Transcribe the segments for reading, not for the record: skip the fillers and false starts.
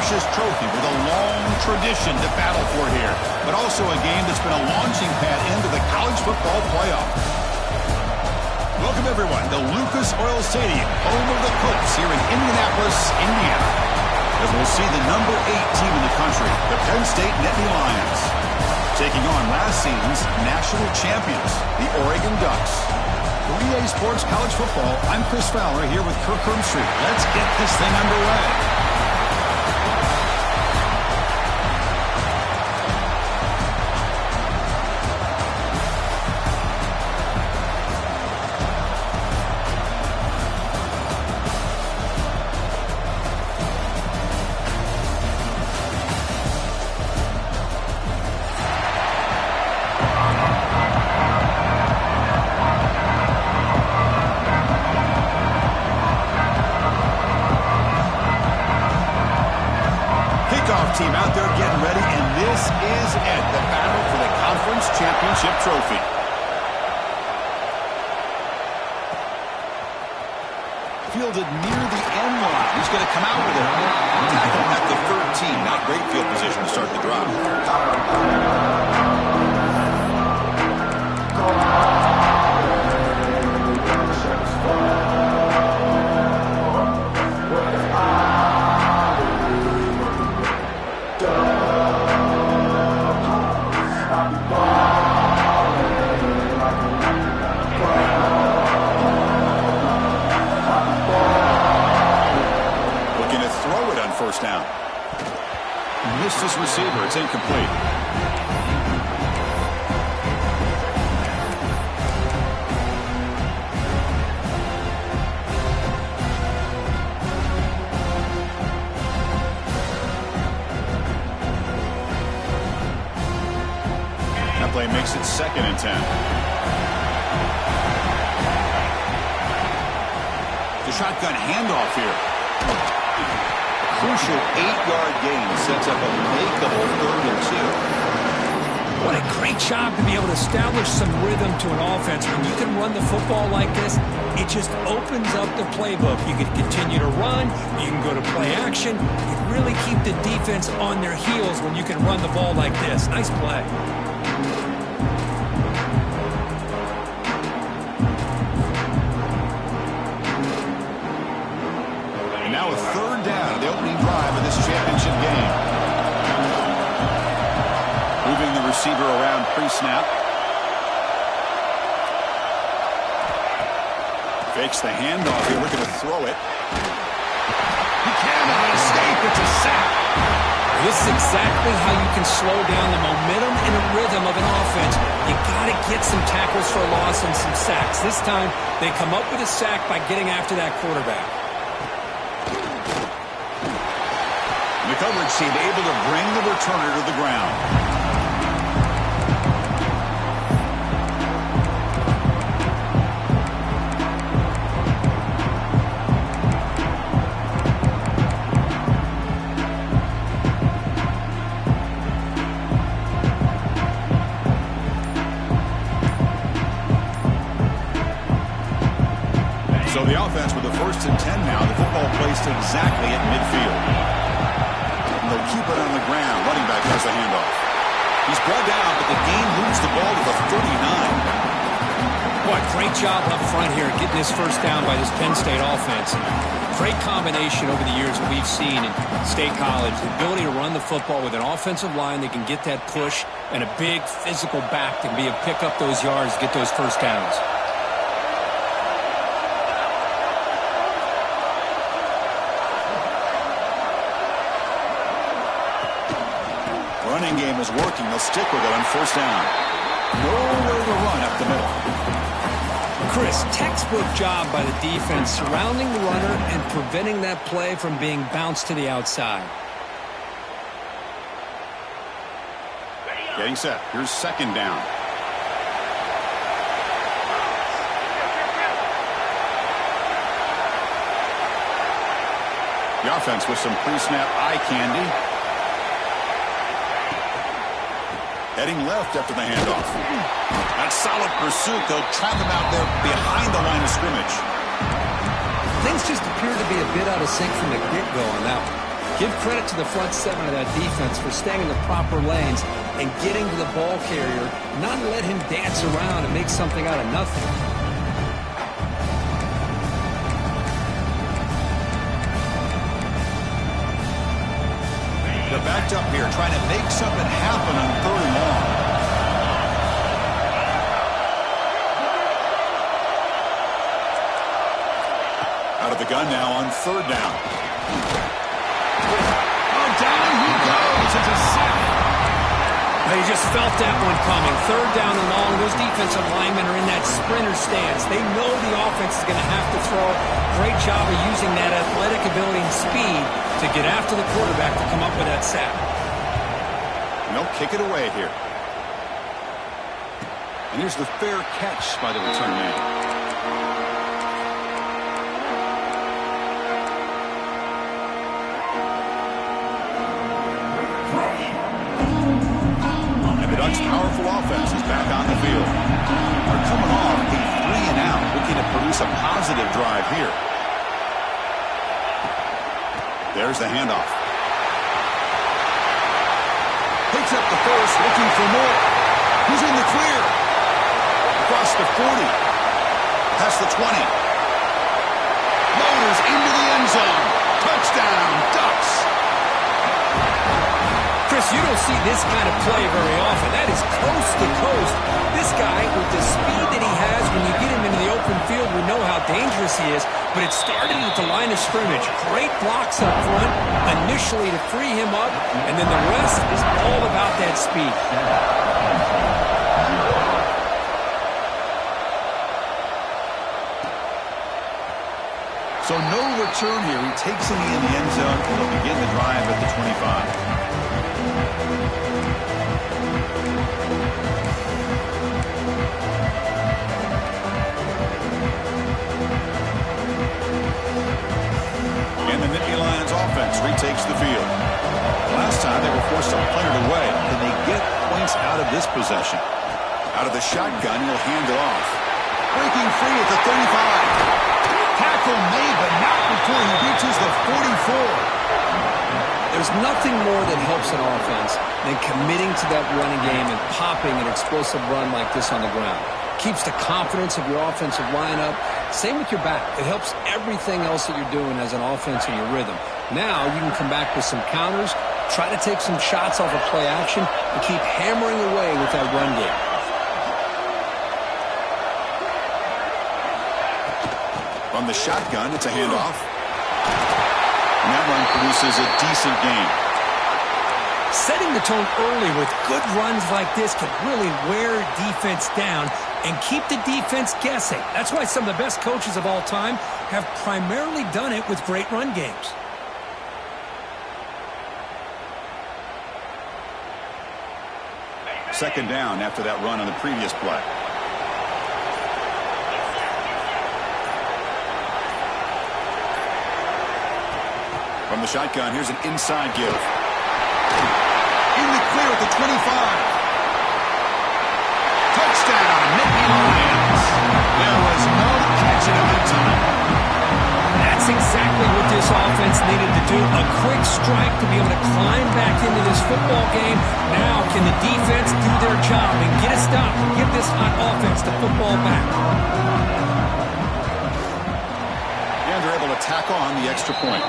prestigious trophy with a long tradition to battle for here, but also a game that's been a launching pad into the college football playoff. Welcome, everyone, to Lucas Oil Stadium, home of the Colts here in Indianapolis, Indiana. As we'll see the number 8 team in the country, the Penn State Nittany Lions, taking on last season's national champions, the Oregon Ducks. For EA Sports College Football, I'm Chris Fowler here with Kirk Herbstreit. Let's get this thing underway. Team out there getting ready, and this is it, the battle for the conference championship trophy. Fielded near the end line. He's going to come out with it. Tackle at the 13. Not great field position to start the drive. First down. Missed his receiver. It's incomplete. That play makes it 2nd and 10. The shotgun handoff here. Crucial 8-yard gain sets up a makeable 3rd and 2. What a great job to be able to establish some rhythm to an offense. When you can run the football like this, it just opens up the playbook. You can continue to run. You can go to play action. You can really keep the defense on their heels when you can run the ball like this. Nice play. Now a 3rd down, the opening drive of this championship game. Moving the receiver around pre-snap. Fakes the handoff here, looking to throw it. He cannot escape, it's a sack. This is exactly how you can slow down the momentum and a rhythm of an offense. You got to get some tackles for loss and some sacks. This time, they come up with a sack by getting after that quarterback. The coverage team able to bring the returner to the ground. So the offense with the 1st and 10 now. The football placed exactly at midfield. They'll keep it on the ground. Running back has the handoff. He's brought down, but the game moves the ball to the 39. Boy, great job up front here getting this 1st down by this Penn State offense. Great combination over the years that we've seen in State College. The ability to run the football with an offensive line that can get that push and a big physical back to be able to pick up those yards, get those 1st downs. Running game is working. They'll stick with it on 1st down. Nowhere to run up the middle. Chris, textbook job by the defense surrounding the runner and preventing that play from being bounced to the outside. Getting set. Here's 2nd down. The offense with some pre-snap eye candy. Heading left after the handoff. That solid pursuit. They'll trap him out there behind the line of scrimmage. Things just appear to be a bit out of sync from the get-go on that one. Give credit to the front seven of that defense for staying in the proper lanes and getting to the ball carrier, not let him dance around and make something out of nothing. They're backed up here, trying to make something happen on 3rd and long. Out of the gun now on 3rd down. Oh, down he goes. It's a sack. You just felt that one coming. 3rd down and long. Those defensive linemen are in that sprinter stance. They know the offense is going to have to throw. Great job of using that athletic ability and speed to get after the quarterback to come up with that sack. And they'll kick it away here. And here's the fair catch by the return man. Powerful offense is back on the field. They're coming off a 3-and-out, looking to produce a positive drive here. There's the handoff. Picks up the first, looking for more. Who's in the clear? Across the 40. Past the 20. Motors into the end zone. Touchdown, Ducks. Chris, you don't see this kind of play very often. That is coast to coast. This guy, with the speed that he has, when you get him into the open field, we know how dangerous he is. But it started at the line of scrimmage. Great blocks up front, initially to free him up, and then the rest is all about that speed. So no return here. He takes him in the end zone, and he'll begin the drive at the 25. And the Nittany Lions offense retakes the field. Last time they were forced to punt it away. Can they get points out of this possession? Out of the shotgun, he'll hand it off. Breaking free at the 35. Tackle made, but not before he reaches the 44. There's nothing more that helps an offense than committing to that running game and popping an explosive run like this on the ground. Keeps the confidence of your offensive lineup. Same with your back. It helps everything else that you're doing as an offense in your rhythm. Now you can come back with some counters, try to take some shots off of play action, and keep hammering away with that run game. From the shotgun, it's a handoff. And that run produces a decent gain. Setting the tone early with good runs like this can really wear defense down and keep the defense guessing. That's why some of the best coaches of all time have primarily done it with great run games. Second down after that run on the previous play. From the shotgun, here's an inside give. In the clear at the 25. Touchdown, Nittany Lions. There was no catching him in time. That's exactly what this offense needed to do. A quick strike to be able to climb back into this football game. Now can the defense do their job and get a stop and give this hot offense the football back? And they're able to tackle on the extra point.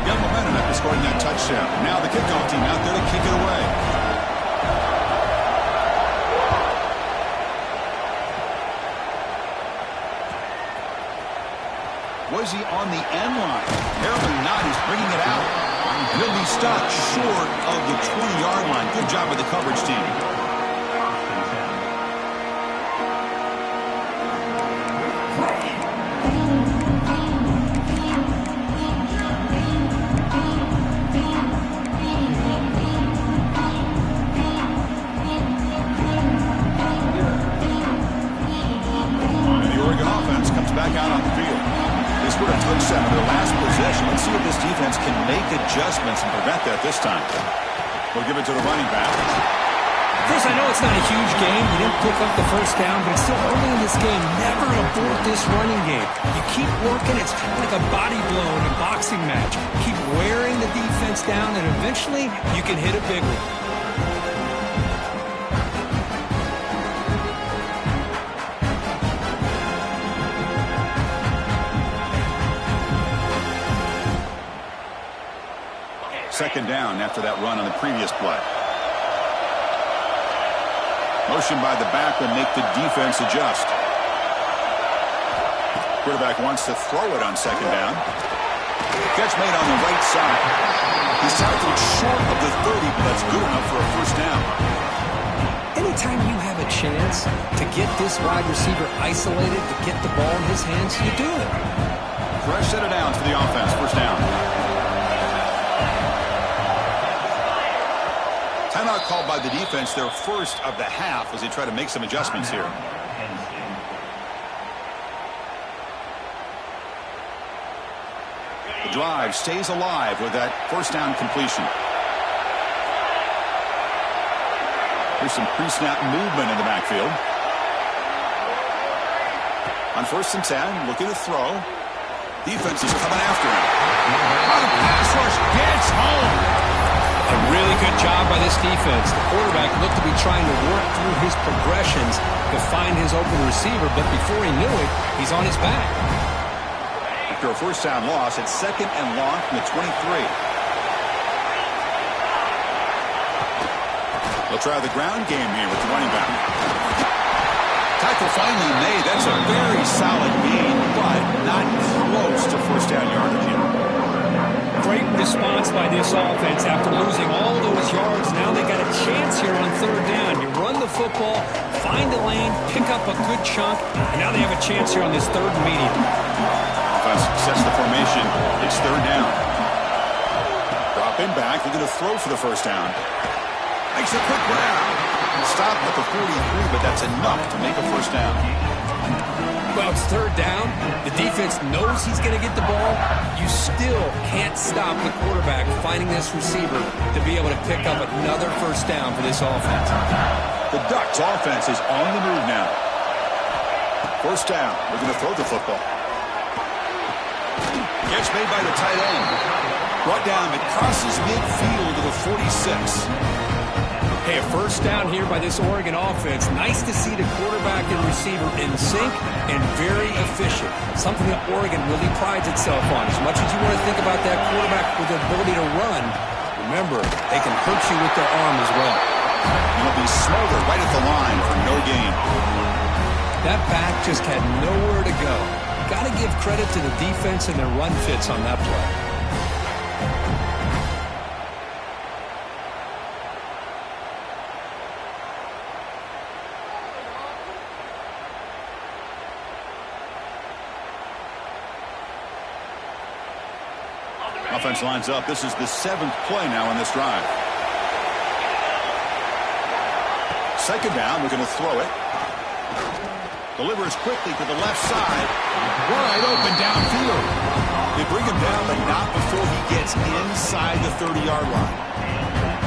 Got momentum after scoring that touchdown. Now the kickoff team out there to kick it away. Was he on the end line? Apparently not. He's bringing it out. And he'll be stopped short of the 20-yard line. Good job by the coverage team. Back out on the field. They scored a touchdown in their last possession. Let's see if this defense can make adjustments and prevent that this time. We'll give it to the running back. Chris, I know it's not a huge game. You didn't pick up the first down, but it's still early in this game. Never abort this running game. You keep working. It's kind of like a body blow in a boxing match. Keep wearing the defense down, and eventually you can hit a big one. Second down after that run on the previous play. Motion by the back will make the defense adjust. Quarterback wants to throw it on second down. Catch made on the right side. He's tackled short of the 30, but that's good enough for a first down. Anytime you have a chance to get this wide receiver isolated, to get the ball in his hands, you do it. Fresh set of downs for the offense. First down. Timeout called by the defense, their first of the half, as they try to make some adjustments here. The drive stays alive with that first down completion. Here's some pre-snap movement in the backfield. On first and 10, looking to throw. Defense is coming after him. Oh, the pass rush gets home. A really good job by this defense. The quarterback looked to be trying to work through his progressions to find his open receiver, but before he knew it, he's on his back. After a first down loss, it's second and long from the 23. They'll try the ground game here with the running back. Tackle finally made. That's a very solid gain, but not close to first down yardage yet. Great response by this offense after losing all those yards. Now they got a chance here on third down. You run the football, find a lane, pick up a good chunk, and now they have a chance here on this third and medium. Offense sets the formation. It's third down. Dropping back, looking to throw for the first down. Makes a quick grab. Stop at the 43, but that's enough to make a first down. Well, it's third down. The defense knows he's going to get the ball. You still can't stop the quarterback finding this receiver to be able to pick up another first down for this offense. The Ducks offense is on the move now. First down. We're going to throw the football. Catch made by the tight end. Brought down. It crosses midfield to the 46. Hey, a first down here by this Oregon offense. Nice to see the quarterback and receiver in sync and very efficient. Something that Oregon really prides itself on. As much as you want to think about that quarterback with the ability to run, remember, they can hurt you with their arm as well. It'll be Smolder right at the line for no gain. That back just had nowhere to go. Got to give credit to the defense and their run fits on that play. Offense lines up. This is the 7th play now in this drive. Second down. We're going to throw it. Delivers quickly to the left side. Wide open downfield. They bring him down, but not before he gets inside the 30-yard line.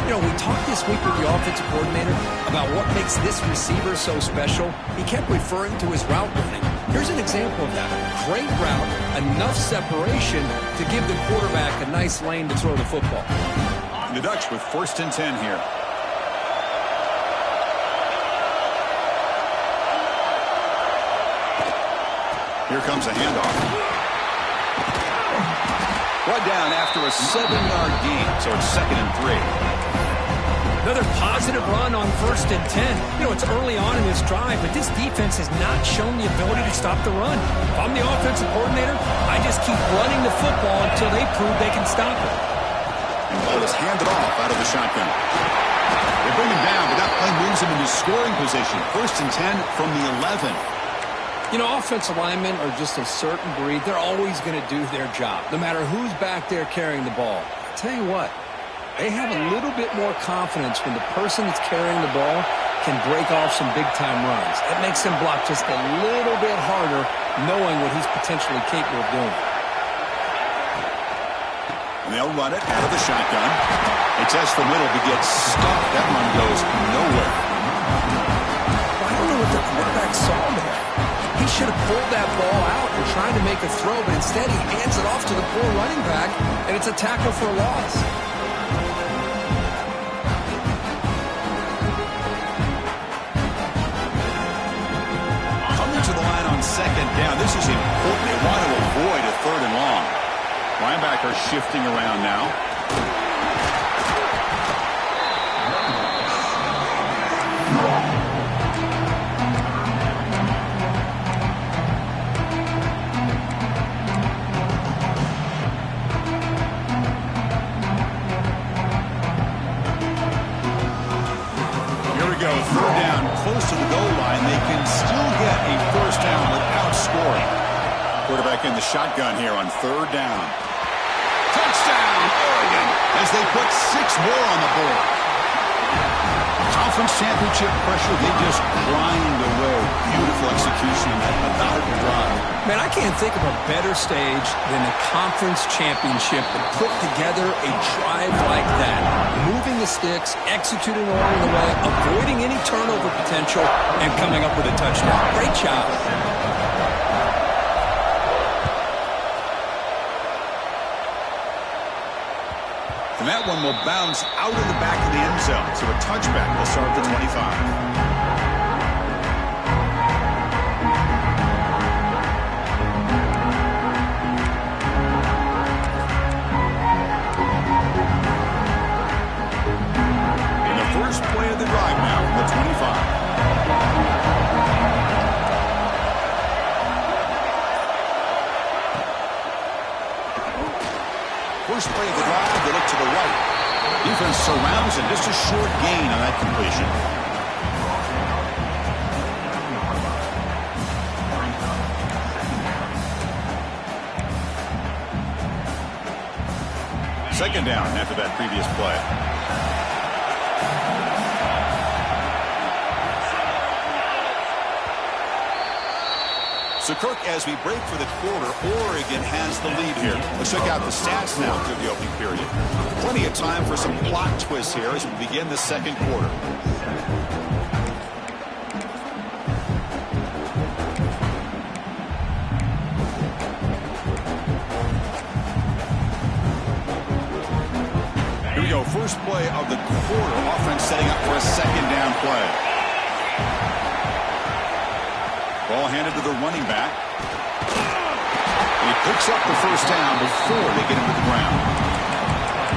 You know, we talked this week with the offensive coordinator about what makes this receiver so special. He kept referring to his route running. Here's an example of that. Great route, enough separation to give the quarterback a nice lane to throw the football. The Ducks with first and 10 here. Here comes a handoff. Brought down after a 7-yard gain, so it's second and 3. Another positive run on first and 10. You know, it's early on in this drive, but this defense has not shown the ability to stop the run. If I'm the offensive coordinator, I just keep running the football until they prove they can stop it. And the ball is handed off out of the shotgun. They bring him down, but that play moves him into scoring position. First and 10 from the 11. You know, offensive linemen are just a certain breed. They're always going to do their job, no matter who's back there carrying the ball. I'll tell you what. They have a little bit more confidence when the person that's carrying the ball can break off some big-time runs. It makes him block just a little bit harder, knowing what he's potentially capable of doing. And they'll run it out of the shotgun. They test the middle to get stuck. That one goes nowhere. I don't know what the quarterback saw there. He should have pulled that ball out and tried to make a throw, but instead he hands it off to the poor running back, and it's a tackle for a loss. Coming to the line on second down. This is important. They want to avoid a third and long. Linebacker shifting around now. Third down, close to the goal line. They can still get a first down without scoring. Quarterback in the shotgun here on third down. Touchdown, Oregon, as they put 6 more on the board. Conference championship pressure, they just grind away. Beautiful execution on that methodical drive. Man, I can't think of a better stage than the conference championship to put together a drive like that. Moving the sticks, executing along the way, avoiding any turnover potential, and coming up with a touchdown. Great job. And that one will bounce out of the back of the end zone. So a touchback will start at the 25. First play of the drive now from the 25. First play of the drive, they look to the right. Defense surrounds him. Just a short gain on that completion. Second down after that previous play. So, Kirk, as we break for the quarter, Oregon has the lead here. Let's check out the stats now through the opening period. Plenty of time for some plot twists here as we begin the second quarter. Here we go. First play of the quarter. Offense setting up for a second down play. Ball handed to the running back. He picks up the first down before they get him to the ground.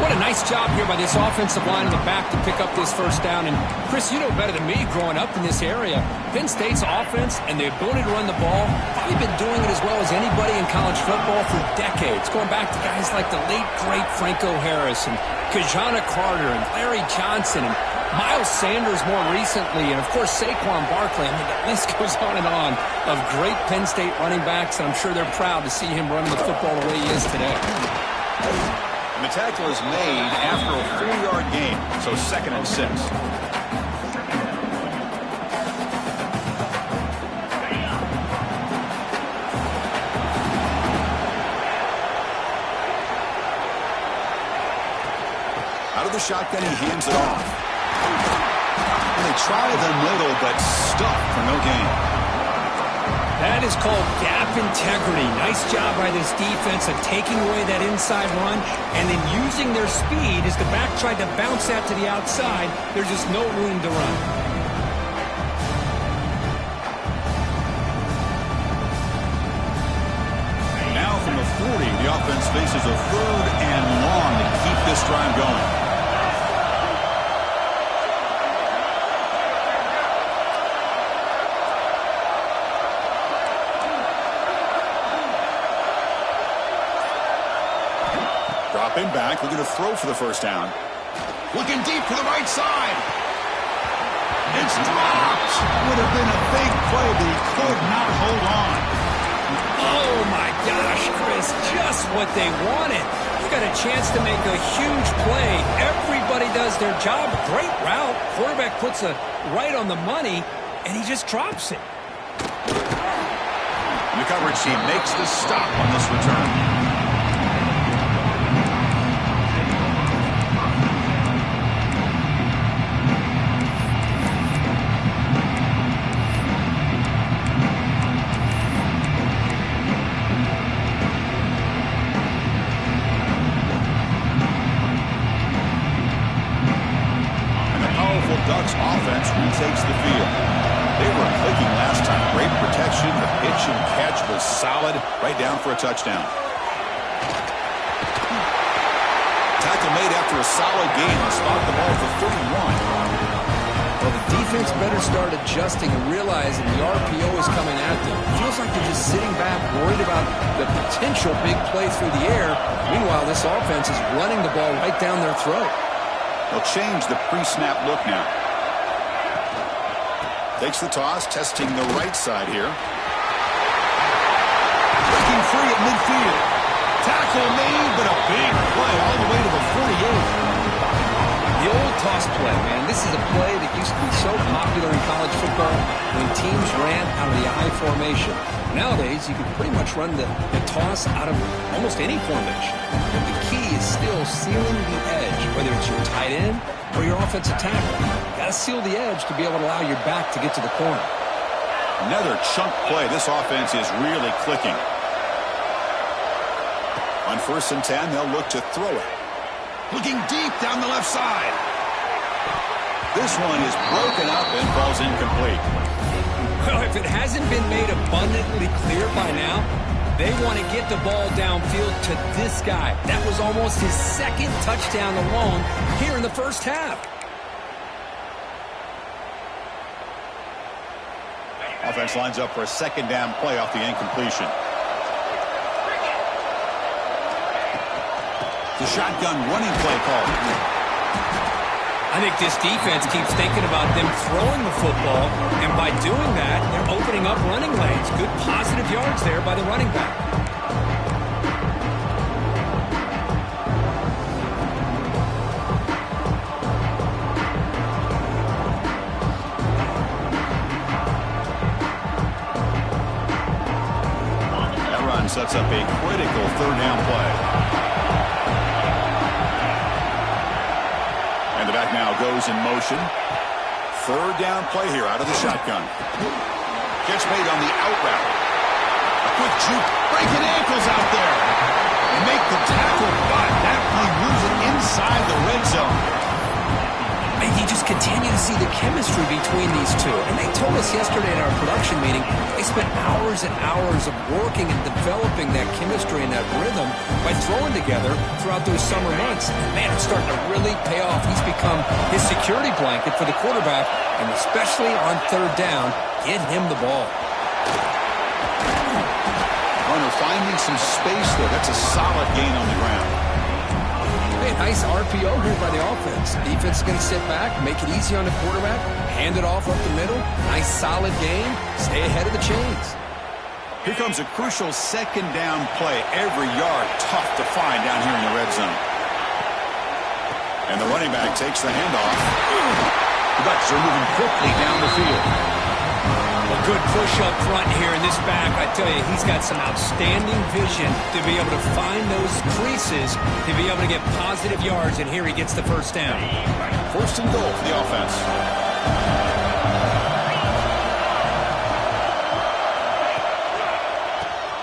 What a nice job here by this offensive line in the back to pick up this first down. And, Chris, you know better than me growing up in this area. Penn State's offense and the ability to run the ball, probably been doing it as well as anybody in college football for decades, going back to guys like the late, great Franco Harris and Kajana Carter and Larry Johnson and Miles Sanders more recently, and, of course, Saquon Barkley. I mean, the list goes on and on of great Penn State running backs, and I'm sure they're proud to see him running the football the way he is today. And the tackle is made after a 4-yard gain, so 2nd and 6. Out of the shotgun, he hands it off. And they try the middle, but stuck for no gain. That is called gap integrity. Nice job by this defense of taking away that inside run and then using their speed as the back tried to bounce that to the outside. There's just no room to run. Now from the 40, the offense faces a 3rd and long to keep this drive going. Dropping back, looking to throw for the first down. Looking deep to the right side. It's dropped. Would have been a big play, but he could not hold on. Oh, my gosh, Chris, just what they wanted. You got a chance to make a huge play. Everybody does their job. Great route. Quarterback puts it right on the money, and he just drops it. The coverage team makes the stop on this return. pitch and catch was solid, right down for a touchdown. Tackle made after a solid gain. Let's spot the ball for 31. Well, the defense better start adjusting and realizing the RPO is coming at them. Feels like they're just sitting back, worried about the potential big play through the air. Meanwhile, this offense is running the ball right down their throat. They'll change the pre-snap look now. Takes the toss, testing the right side here. Breaking free at midfield. Tackle made, but a big play all the way to the 48. The old toss play, man. This is a play that used to be so popular in college football when teams ran out of the I formation. Nowadays, you can pretty much run the toss out of almost any formation. But the key is still sealing the edge, whether it's your tight end or your offensive tackle. Got to seal the edge to be able to allow your back to get to the corner. Another chunk play. This offense is really clicking. On 1st and 10, they'll look to throw it. Looking deep down the left side. This one is broken up and falls incomplete. Well, if it hasn't been made abundantly clear by now, they want to get the ball downfield to this guy. That was almost his second touchdown alone here in the first half. Offense lines up for a second down play off the incompletion. The shotgun running play call. I think this defense keeps thinking about them throwing the football, and by doing that, they're opening up running lanes. Good positive yards there by the running back. That run sets up a critical third down play. The back now goes in motion. Third down play here out of the shotgun. Catch made on the out route. A quick juke, breaking ankles out there. They make the tackle, but that play moves it inside the red zone. And you just continue to see the chemistry between these two. And they told us yesterday in our production meeting, they spent hours and hours of working and developing that chemistry and that rhythm by throwing together throughout those summer months. And man, it's starting to really pay off. He's become his security blanket for the quarterback, and especially on third down, get him the ball. Runner finding some space there. That's a solid gain on the ground. Nice RPO here by the offense. Defense is going to sit back, make it easy on the quarterback, hand it off up the middle. Nice solid game. Stay ahead of the chains. Here comes a crucial second down play. Every yard tough to find down here in the red zone. And the running back takes the handoff. The Bucs are moving quickly down the field. A good push up front here in this back. I tell you, he's got some outstanding vision to be able to find those creases, to be able to get positive yards, and here he gets the first down. 1st and goal for the offense.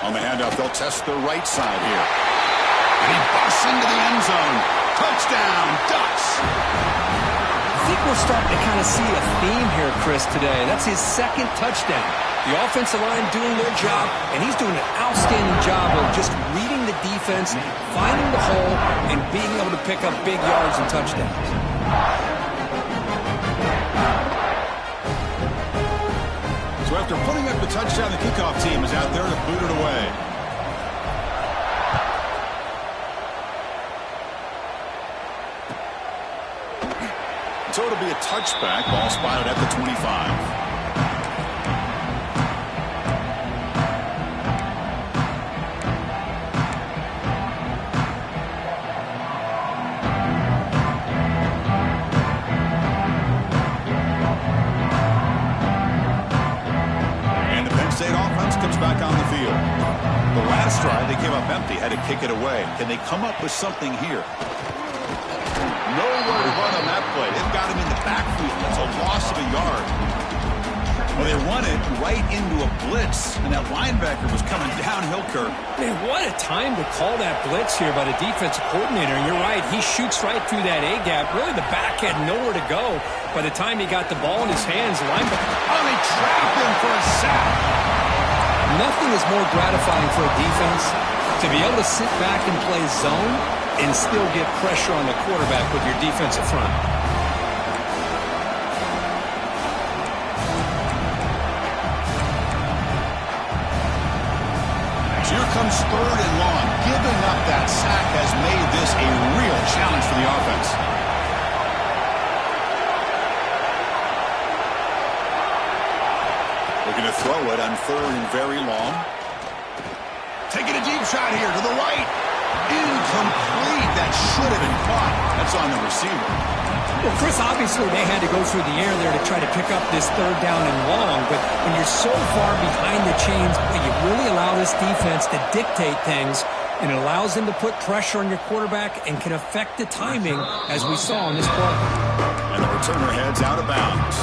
On the handoff, they'll test the right side here. And he busts into the end zone. Touchdown, Ducks! I think we're starting to kind of see a theme here, Chris, today. That's his second touchdown. The offensive line doing their job, and he's doing an outstanding job of just reading the defense, finding the hole, and being able to pick up big yards and touchdowns. So after putting up the touchdown, the kickoff team is out there to boot it away. So it'll be a touchback. Ball spotted at the 25. And the Penn State offense comes back on the field. The last drive, they came up empty, had to kick it away. Can they come up with something here? Nowhere to run on that play. They've got him in the backfield. That's a loss of a yard. Well, they run it right into a blitz, and that linebacker was coming downhill, Kirk. Man, what a time to call that blitz here by the defensive coordinator. And you're right, he shoots right through that A-gap. Really, the back had nowhere to go. By the time he got the ball in his hands, the linebacker... Oh, they trapped him for a sack. Nothing is more gratifying for a defense to be able to sit back and play zone and still get pressure on the quarterback with your defensive front. Here comes 3rd and long. Giving up that sack has made this a real challenge for the offense. Looking to throw it on 3rd and very long. Taking a deep shot here to the right. Incomplete. That should have been caught. That's on the receiver. Well, Chris, obviously they had to go through the air there to try to pick up this 3rd down and long, but when you're so far behind the chains, you really allow this defense to dictate things, and it allows them to put pressure on your quarterback and can affect the timing, as we saw in this play. And the returner heads out of bounds.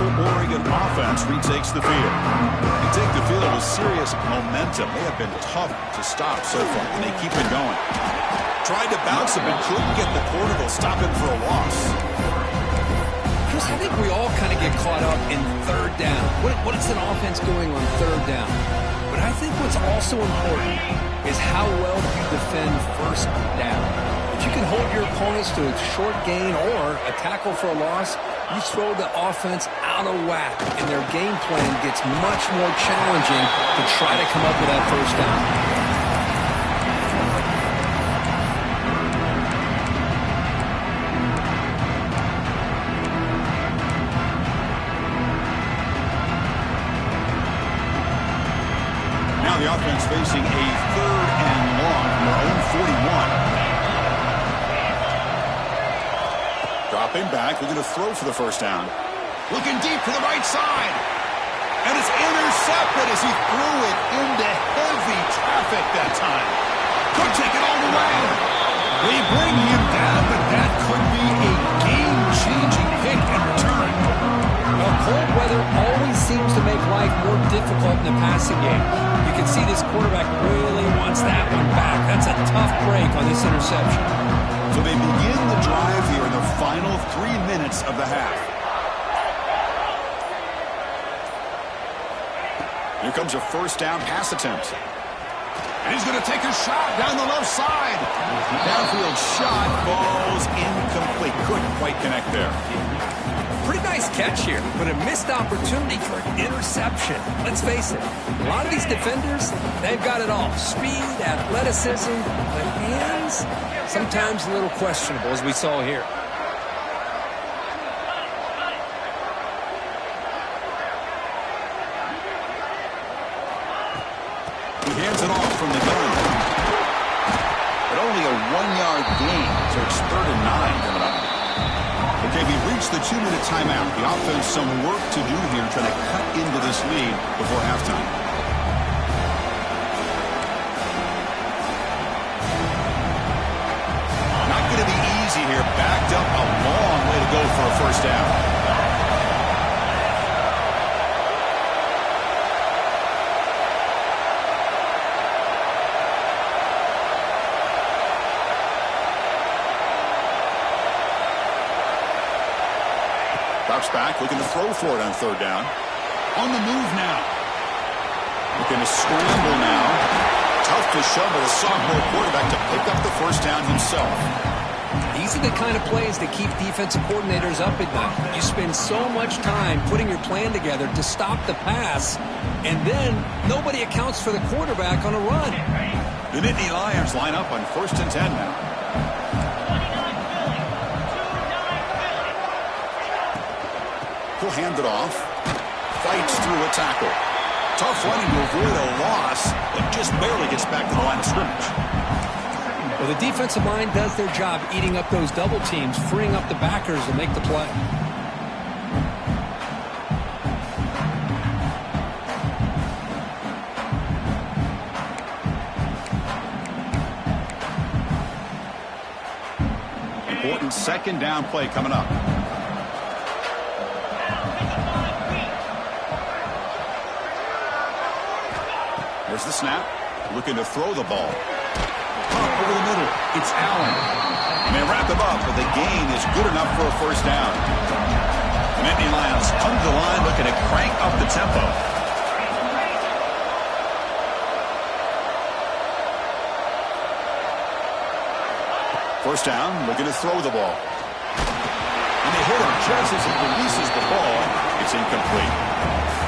Oregon offense retakes the field. They take the field with serious momentum. They have been tough to stop so far, and they keep it going. Tried to bounce it, but couldn't get the quarter to stop him for a loss. Chris, I think we all kind of get caught up in 3rd down. What is an offense doing on 3rd down? But I think what's also important is how well you defend 1st down. If you can hold your opponents to a short gain or a tackle for a loss, you throw the offense out of whack, and their game plan gets much more challenging to try to come up with that 1st down. Now the offense facing a 3rd and long from their own 41. Dropping back, looking to throw for the 1st down. Looking deep to the right side. And it's intercepted as he threw it into heavy traffic that time. Could take it all the way. They bring him down, but that could be a game-changing pick and return. Well, cold weather always seems to make life more difficult in the passing game. You can see this quarterback really wants that one back. That's a tough break on this interception. So they begin the drive here in the final 3 minutes of the half. Here comes a 1st down pass attempt. And he's going to take a shot down the left side. Downfield shot falls incomplete. Couldn't quite connect there. Pretty nice catch here, but a missed opportunity for an interception. Let's face it, a lot of these defenders, they've got it all. Speed, athleticism, but hands, sometimes a little questionable, as we saw here. He hands it off from the gun. But only a 1-yard gain, so it's 3rd and 9 coming up. Okay, we've reached the 2-minute timeout. The offense some work to do here trying to cut into this lead before halftime. Not going to be easy here. Backed up a long way to go for a 1st down. Drops back, looking to throw for it on 3rd down. On the move now. Looking to scramble now. Tough to shove with a sophomore quarterback to pick up the 1st down himself. These are the kind of plays that keep defensive coordinators up at night. You spend so much time putting your plan together to stop the pass, and then nobody accounts for the quarterback on a run. The Nittany Lions line up on 1st and 10 now. He'll hand it off. Fights through a tackle. Tough running to avoid a loss, but just barely gets back to the line of scrimmage. Well, the defensive line does their job eating up those double teams, freeing up the backers to make the play. Important 2nd down play coming up. There's the snap. Looking to throw the ball. Pump over the middle. It's Allen. And they wrap him up, but the gain is good enough for a first down. The Nittany Lions come to the line looking to crank up the tempo. First down, looking to throw the ball. And they hit him just as he releases the ball. It's incomplete.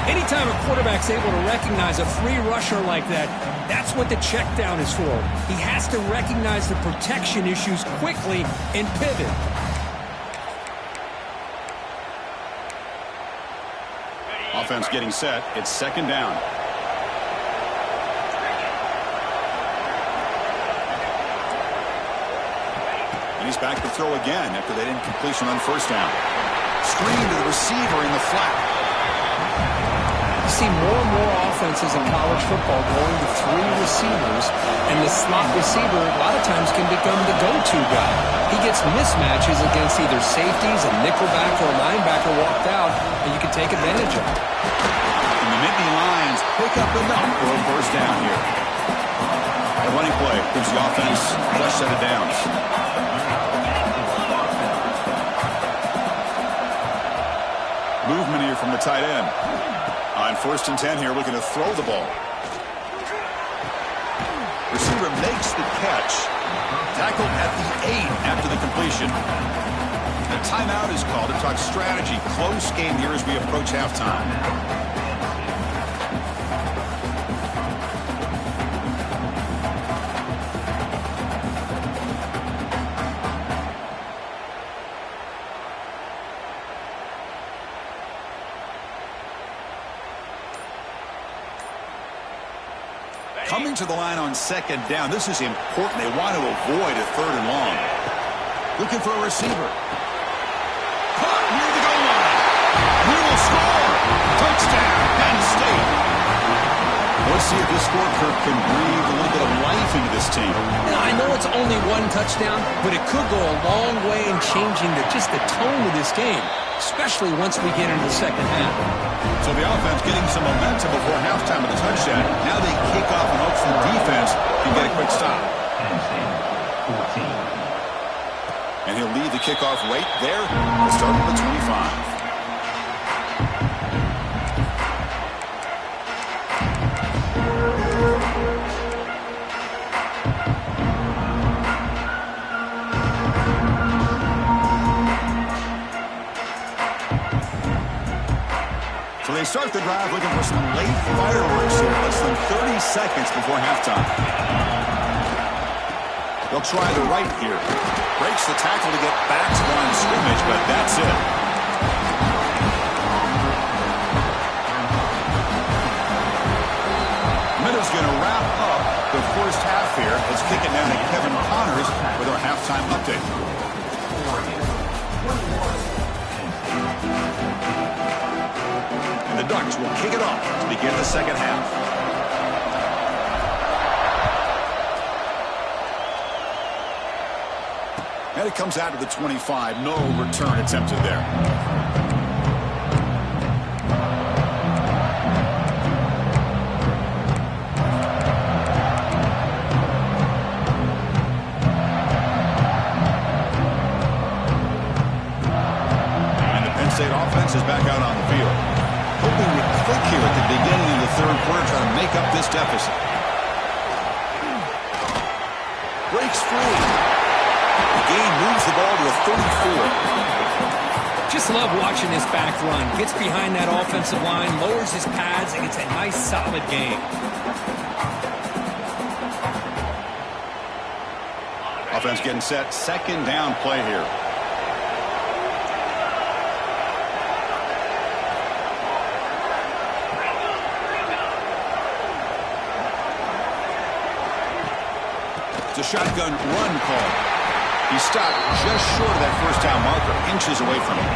Anytime a quarterback's able to recognize a free rusher like that, that's what the check down is for. He has to recognize the protection issues quickly and pivot. Offense getting set. It's second down. And he's back to throw again after that incompletion on first down. Screen to the receiver in the flat. You see more and more offenses in college football going to 3 receivers, and the slot receiver a lot of times can become the go-to guy. He gets mismatches against either safeties, a nickelback, or a linebacker walked out, and you can take advantage of it. And the Nittany Lions pick up enough for a first down here. A running play gives the offense a fresh set of downs. Movement here from the tight end. On first and 10 here, looking to throw the ball. Receiver makes the catch. Tackled at the 8 after the completion. A timeout is called to talk strategy. Close game here as we approach halftime. Coming to the line on second down. This is important. They want to avoid a third and long. Looking for a receiver. Caught near the goal line. He will score. Touchdown, Penn State. Let's see if this score, Kirk, can breathe a little bit of life into this team. Now, I know it's only 1 touchdown, but it could go a long way in changing just the tone of this game, especially once we get into the second half. So the offense getting some momentum before halftime with a touchdown. Now they kick off and hopes the defense can get a quick stop. And he'll lead the kickoff right there. We'll start with the 25. So they start the drive looking for some late fireworks here. Less than 30 seconds before halftime. They'll try the right here. Breaks the tackle to get back to the line of scrimmage, but that's it. Minutes going to wrap up the first half here. Let's kick it down to Kevin Connors with our halftime update. The Ducks will kick it off to begin the second half. And it comes out to the 25. No return attempted there. And the Penn State offense is back out on the field. Hoping to click here at the beginning of the third quarter, trying to make up this deficit. Breaks free. The game moves the ball to a 34. Just love watching this back run. Gets behind that offensive line, lowers his pads, and gets a nice, solid game. Offense getting set. Second down play here. It's a shotgun run call. He stopped just short of that first down marker, inches away from him.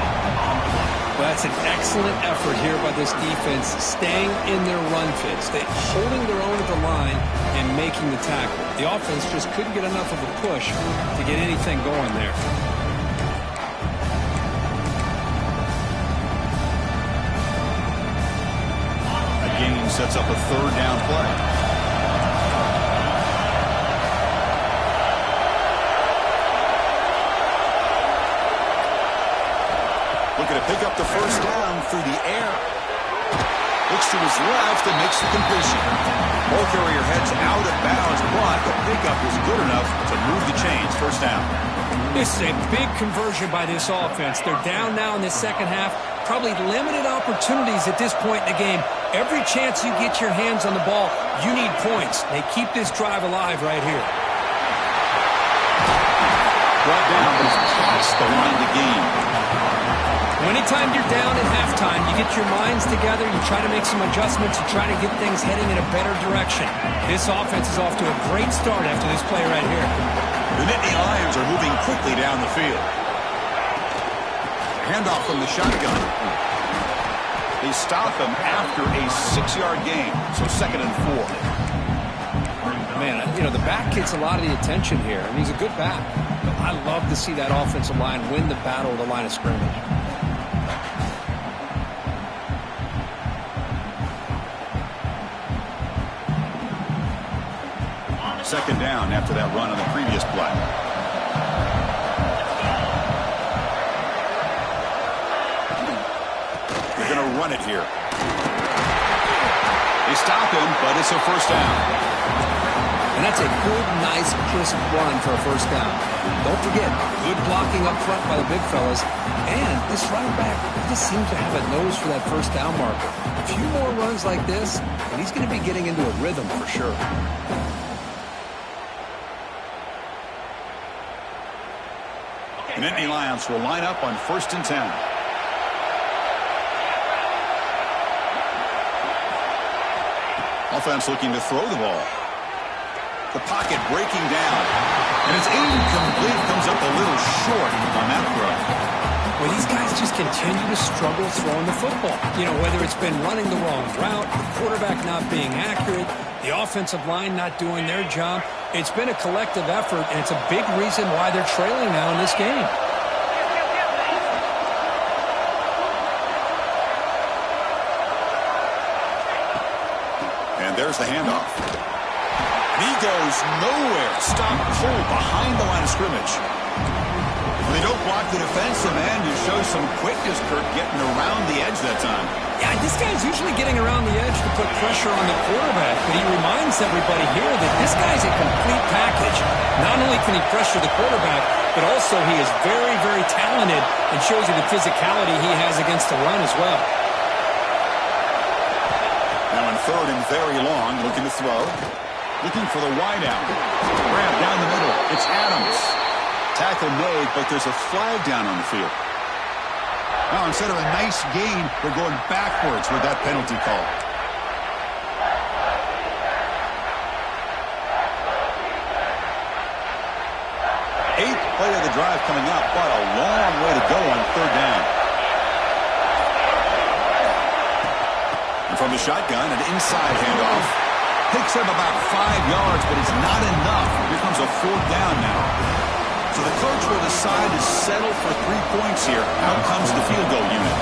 Well, that's an excellent effort here by this defense, staying in their run fits, holding their own at the line and making the tackle. The offense just couldn't get enough of a push to get anything going there. That gain sets up a third down play. pick up the first down through the air. Looks to his left and makes the completion. Ball carrier heads out of bounds, but the pickup is good enough to move the chains. First down. This is a big conversion by this offense. They're down now in the second half. Probably limited opportunities at this point in the game. Every chance you get your hands on the ball, you need points. They keep this drive alive right here. Brought down, but he's past the line to gain. Anytime you're down at halftime, you get your minds together, you try to make some adjustments, you try to get things heading in a better direction. This offense is off to a great start after this play right here. The Nittany Lions are moving quickly down the field. Handoff from the shotgun. They stop him after a 6-yard gain, so 2nd and 4. Man, you know, the back gets a lot of the attention here, and he's a good back. But I love to see that offensive line win the battle of the line of scrimmage. Second down after that run on the previous play. They're going to run it here. They stop him, but it's a first down. And that's a good, nice, crisp run for a first down. Don't forget, good blocking up front by the big fellas. And this running back just seems to have a nose for that first down marker. A few more runs like this, and he's going to be getting into a rhythm for sure. The Nittany Lions will line up on 1st and 10. Offense looking to throw the ball. The pocket breaking down. And it's incomplete. Comes up a little short on that throw. Well, these guys just continue to struggle throwing the football. You know, whether it's been running the wrong route, the quarterback not being accurate, the offensive line not doing their job. It's been a collective effort, and it's a big reason why they're trailing now in this game. And there's the handoff. He goes nowhere. Stop cold behind the line of scrimmage. When they don't block the defensive end, you show some quickness, Kurt, getting around the edge that time. Yeah, this guy's usually getting around the edge to put pressure on the quarterback, but he reminds everybody here that this guy's a complete package. Not only can he pressure the quarterback, but also he is very, very talented and shows you the physicality he has against the run as well. Now in 3rd and very long, looking to throw. Looking for the wideout. Grab down the middle. It's Adams. Tackle made, but there's a flag down on the field. Now, instead of a nice gain, we're going backwards with that penalty call. Eighth play of the drive coming up, but a long way to go on 3rd down. And from the shotgun, an inside handoff. Picks up about 5 yards, but it's not enough. Here comes a 4th down now. So the coach will decide to settle for 3 points here. Out comes the field goal unit.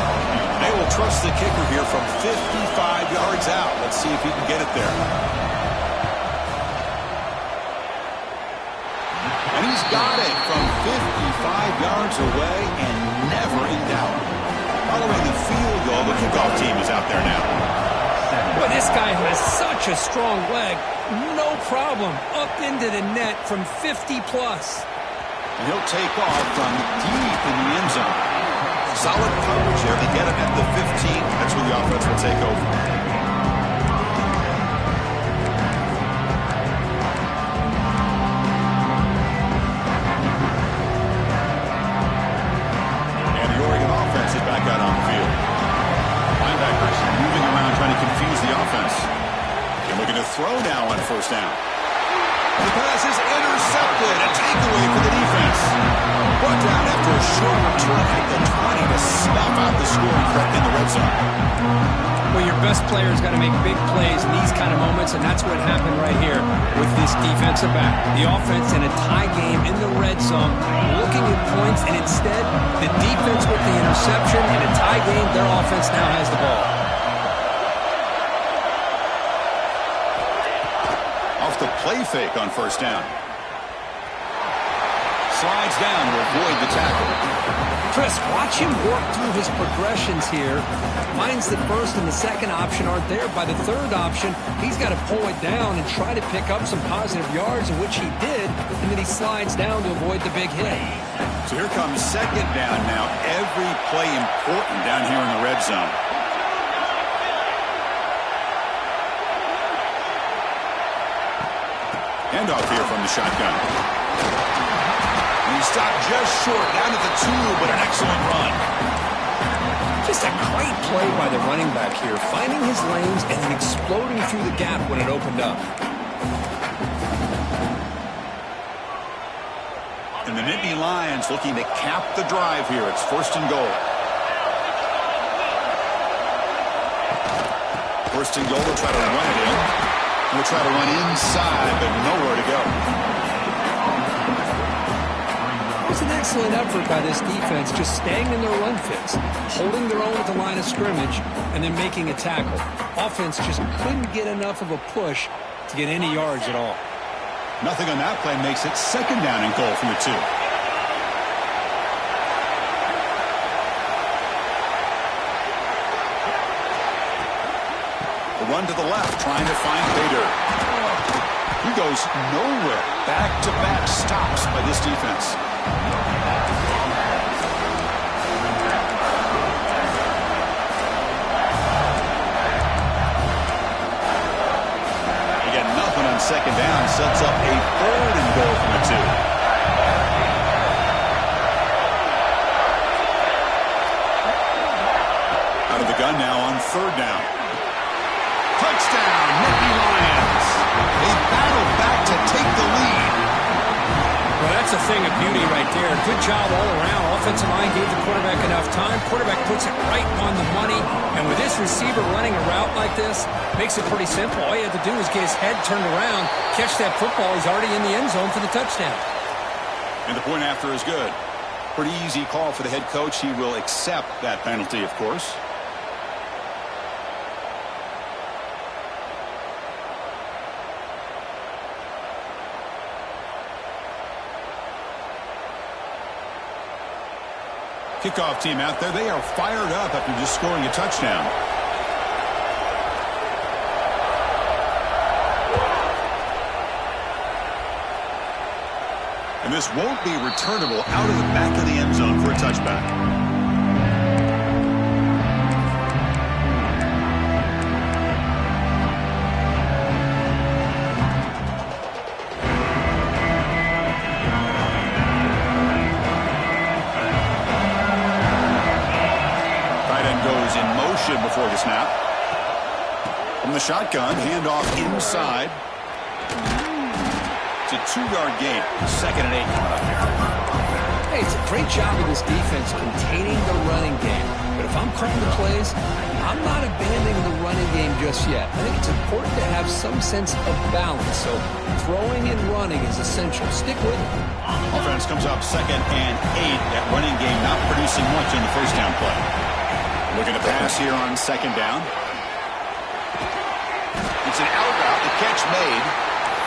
They will trust the kicker here from 55 yards out. Let's see if he can get it there. And he's got it from 55 yards away and never in doubt. Following the field goal, the kickoff team is out there now. But this guy has such a strong leg. No problem. Up into the net from 50-plus. And he'll take off from deep in the end zone. Solid coverage there to get him at the 15. That's where the offense will take over. And the Oregon offense is back out on the field. Linebackers moving around trying to confuse the offense. They're looking to throw now on 1st down. The pass is intercepted. A takeaway for the defense. Brought down after a short return at the 20 to snuff out the scoring threat in the red zone. Well, your best player's got to make big plays in these kind of moments, and that's what happened right here with this defensive back. The offense in a tie game in the red zone, looking at points, and instead, the defense with the interception. In a tie game, their offense now has the ball. Off the play fake on 1st down. Slides down to avoid the tackle. Chris, watch him work through his progressions here. Finds the first and the second option aren't there. By the third option, he's got to pull it down and try to pick up some positive yards, in which he did, and then he slides down to avoid the big hit. So here comes second down now. Every play important down here in the red zone. Handoff here from the shotgun. He stopped just short, down at the 2, but an excellent run. Just a great play by the running back here, finding his lanes and then exploding through the gap when it opened up. And the Nittany Lions looking to cap the drive here. It's first and goal. First and goal, we'll try to run it in. We'll try to run inside, but nowhere to go. It was an excellent effort by this defense, just staying in their run fits, holding their own at the line of scrimmage, and then making a tackle. Offense just couldn't get enough of a push to get any yards at all. Nothing on that play makes it second down and goal from the 2. The run to the left, trying to find Bader. He goes nowhere. Back-to-back stops by this defense. Again, nothing on second down. Sets up a third and goal from the 2. Out of the gun now on third down. Touchdown, Nittany Lions. They battle back to take the lead. Well, that's a thing of beauty right there. Good job all around. Offensive line gave the quarterback enough time. Quarterback puts it right on the money. And with this receiver running a route like this, makes it pretty simple. All you have to do is get his head turned around, catch that football. He's already in the end zone for the touchdown. And the point after is good. Pretty easy call for the head coach. He will accept that penalty, of course. Kickoff team out there. They are fired up after just scoring a touchdown. And this won't be returnable out of the back of the end zone for a touchback. Before the snap. From the shotgun, handoff inside. It's a 2-yard gain. Second and 8 coming up here. Hey, it's a great job of this defense containing the running game. But if I'm calling the plays, I'm not abandoning the running game just yet. I think it's important to have some sense of balance. So throwing and running is essential. Stick with it. Offense comes up second and 8. That running game not producing much in the first down play. Looking to pass here on second down. It's an out route. The catch made.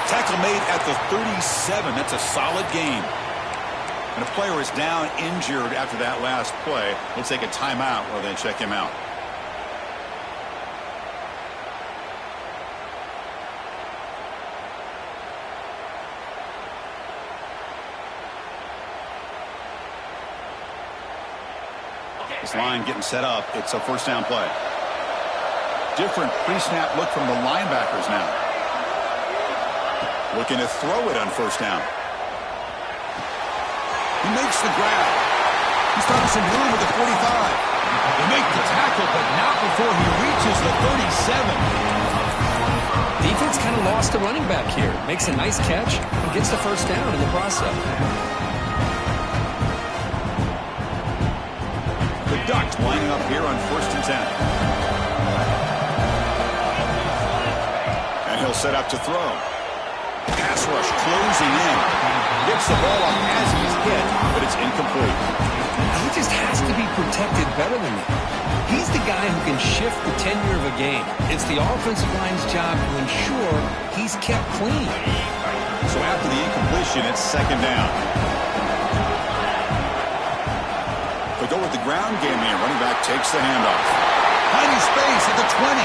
Tackle made at the 37. That's a solid gain. And a player is down injured after that last play. We'll take a timeout while they check him out. This line getting set up. It's a first down play. Different pre-snap look from the linebackers now. Looking to throw it on first down. He makes the grab. He's found some room at the 45. They make the tackle, but not before he reaches the 37. Defense kind of lost the running back here. Makes a nice catch and gets the first down in the process. The Ducks lining up here on first and 10. And he'll set up to throw. Pass rush closing in. Gets the ball up as he's hit, but it's incomplete. He just has to be protected better than that. He's the guy who can shift the tenure of a game. It's the offensive line's job to ensure he's kept clean. So after the incompletion, it's second down. The They'll go with the ground game here. Running back takes the handoff. Finding space at the 20.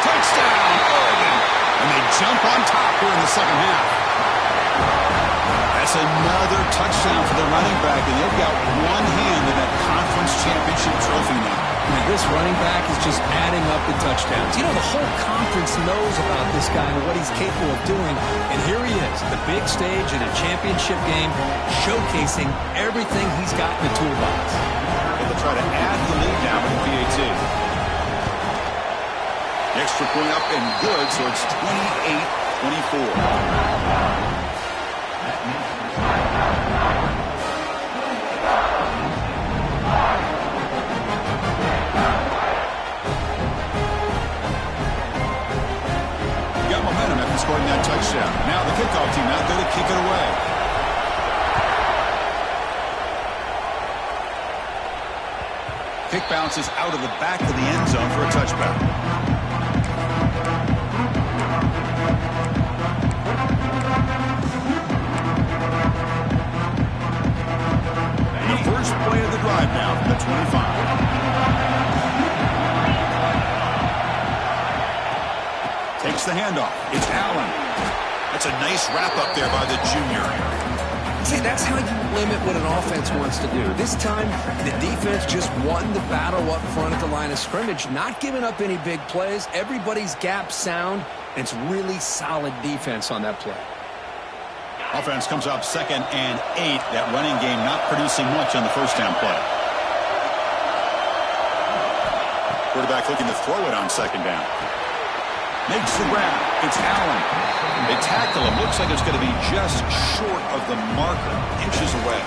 Touchdown, Oregon. And they jump on top here in the second half. That's another touchdown for the running back, and they've got one hand in that conference championship trophy now. And this running back is just adding up the touchdowns. You know, the whole conference knows about this guy and what he's capable of doing. And here he is, the big stage in a championship game, showcasing everything he's got in the toolbox. And they'll try to add the lead now with the PAT. The extra point up and good, so it's 28-24. Scoring that touchdown. Now the kickoff team out there to kick it away. Kick bounces out of the back of the end zone for a touchback. The first play of the drive now from the 25. Takes the handoff. It's Allen. That's a nice wrap-up there by the junior. See, that's how you limit what an offense wants to do. This time, the defense just won the battle up front at the line of scrimmage, not giving up any big plays. Everybody's gap sound, and it's really solid defense on that play. Offense comes up 2nd and 8. That running game not producing much on the first down play. Quarterback looking to throw it on 2nd down. Makes the grab. It's Allen. They tackle him. Looks like it's going to be just short of the marker, inches away.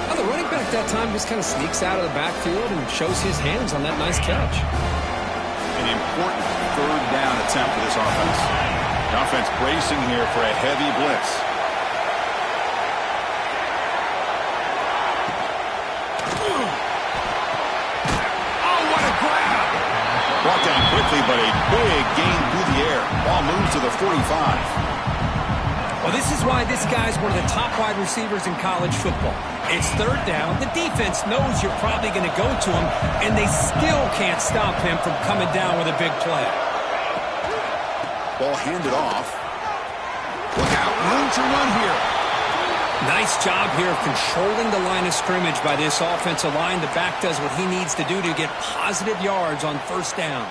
Well, the running back that time just kind of sneaks out of the backfield and shows his hands on that nice catch. An important 3rd down attempt for this offense. The offense bracing here for a heavy blitz. Brought down quickly, but a big gain through the air. Ball moves to the 45. Well, this is why this guy's one of the top wide receivers in college football. It's 3rd down. The defense knows you're probably going to go to him, and they still can't stop him from coming down with a big play. Ball handed off. Look out, room to run here. Nice job here of controlling the line of scrimmage by this offensive line. The back does what he needs to do to get positive yards on 1st down.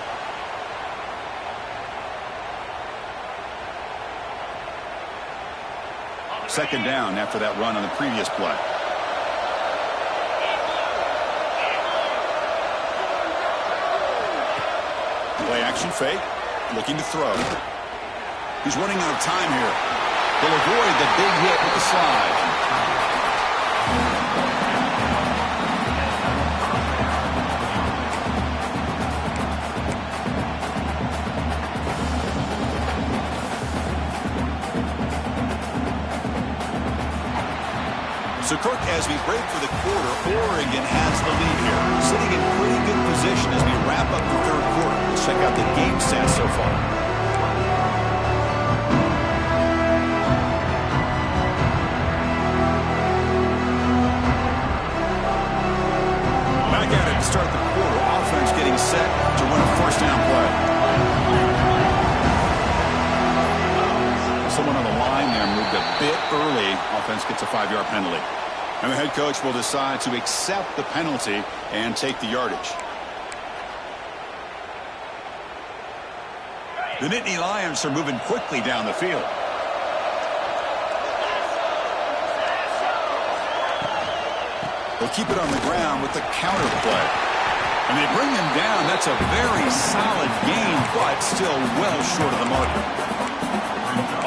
Second down after that run on the previous play. Play action fake. Looking to throw. He's running out of time here. They'll avoid the big hit with the slide. So, Kirk, as we break for the quarter, Oregon has the lead here. Sitting in pretty good position as we wrap up the 3rd quarter. Let's check out the game stats so far. Back at it to start the quarter. Offense getting set to run a 1st down play. Someone on the line there moved a bit early. Offense gets a 5-yard penalty. And the head coach will decide to accept the penalty and take the yardage. The Nittany Lions are moving quickly down the field. They'll keep it on the ground with the counter play. And they bring him down. That's a very solid gain, but still well short of the marker.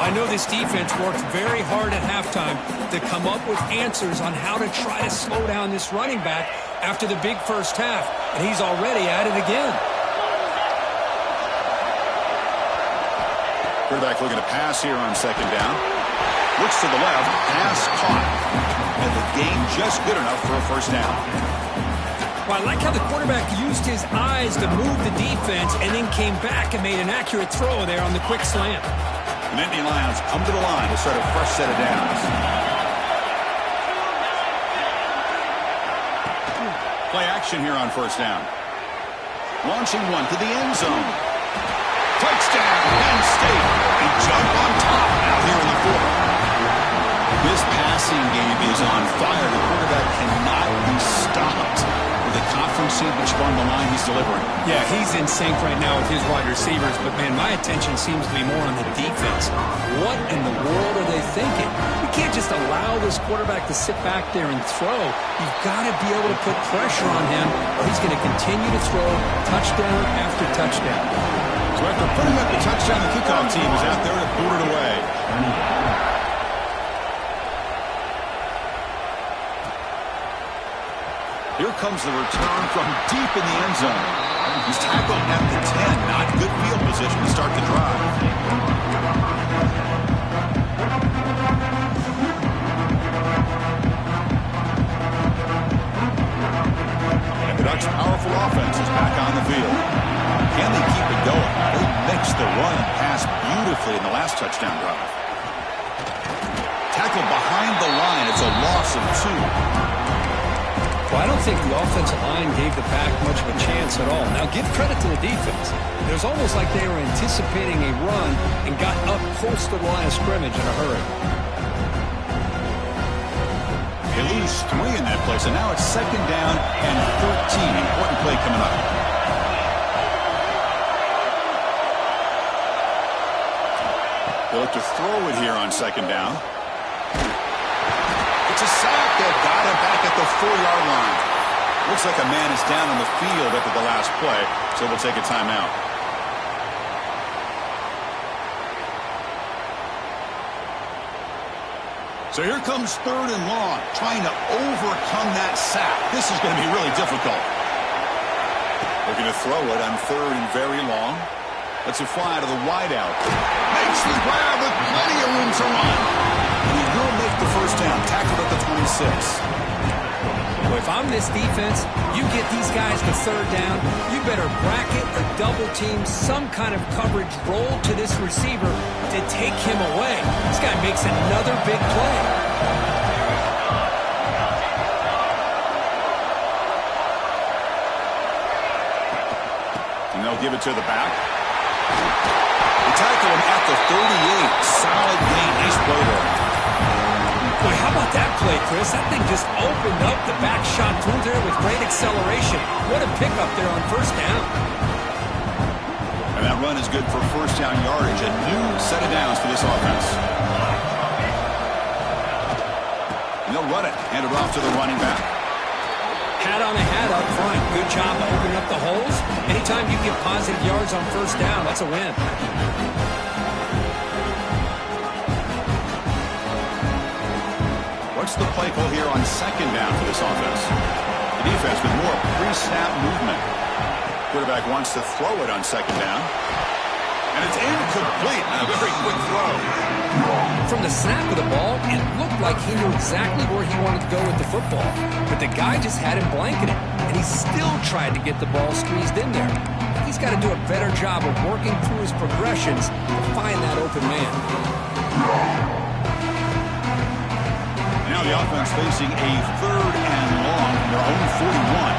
I know this defense worked very hard at halftime to come up with answers on how to try to slow down this running back after the big first half, and he's already at it again. Quarterback looking to pass here on 2nd down. Looks to the left, pass caught. And the gain just good enough for a 1st down. Well, I like how the quarterback used his eyes to move the defense and then came back and made an accurate throw there on the quick slant. The Nittany Lions come to the line to start a fresh set of downs. Play action here on first down. Launching one to the end zone. Touchdown, Penn State. They jump on top now here in the fourth. This passing game is on fire. The quarterback cannot be stopped. With the conference championship on the line, he's delivering. Yeah, he's in sync right now with his wide receivers, but, man, my attention seems to be more on the defense. What in the world are they thinking? You can't just allow this quarterback to sit back there and throw. You've got to be able to put pressure on him, or he's going to continue to throw touchdown after touchdown. So after putting up the touchdown, the kickoff team is out there to boot it away. Here comes the return from deep in the end zone. He's tackled at the 10. Not good field position to start the drive. And the Ducks' powerful offense is back on the field. Can they keep it going? They mixed the run and pass beautifully in the last touchdown drive. Tackled behind the line. It's a loss of 2. Well, I don't think the offensive line gave the back much of a chance at all. Now, give credit to the defense. It was almost like they were anticipating a run and got up close to the line of scrimmage in a hurry. They lose 3 in that play, so now it's second down and 13. Important play coming up. They'll look to throw it here on second down. It's a sack. They've got him back at the 4-yard line. Looks like a man is down on the field after the last play, so we'll take a timeout. So here comes third and long, trying to overcome that sack. This is going to be really difficult. Looking to throw it on third and very long. Lets it fly to the wideout. Makes the grab with plenty of room to run. And he will make the first down, tackled at the 26. Well, if I'm this defense, you get these guys to third down, you better bracket or double team some kind of coverage roll to this receiver to take him away. This guy makes another big play. And they'll give it to the back. They tackle him at the 38. Solid gain. Nice play there. Boy, how about that play, Chris? That thing just opened up. The back shot through there with great acceleration. What a pickup there on first down. And that run is good for first down yardage. A new set of downs for this offense. And they'll run it. Hand it off to the running back. Hat on a hat up front. Good job opening up the holes. Anytime you get positive yards on first down, that's a win. What's the play call here on second down for this offense? The defense with more pre-snap movement. Quarterback wants to throw it on second down. And it's incomplete. A very quick throw. From the snap of the ball, it looked like he knew exactly where he wanted to go with the football. But the guy just had him blanketed, and he still tried to get the ball squeezed in there. He's got to do a better job of working through his progressions to find that open man. Now the offense facing a third and long from their own 41.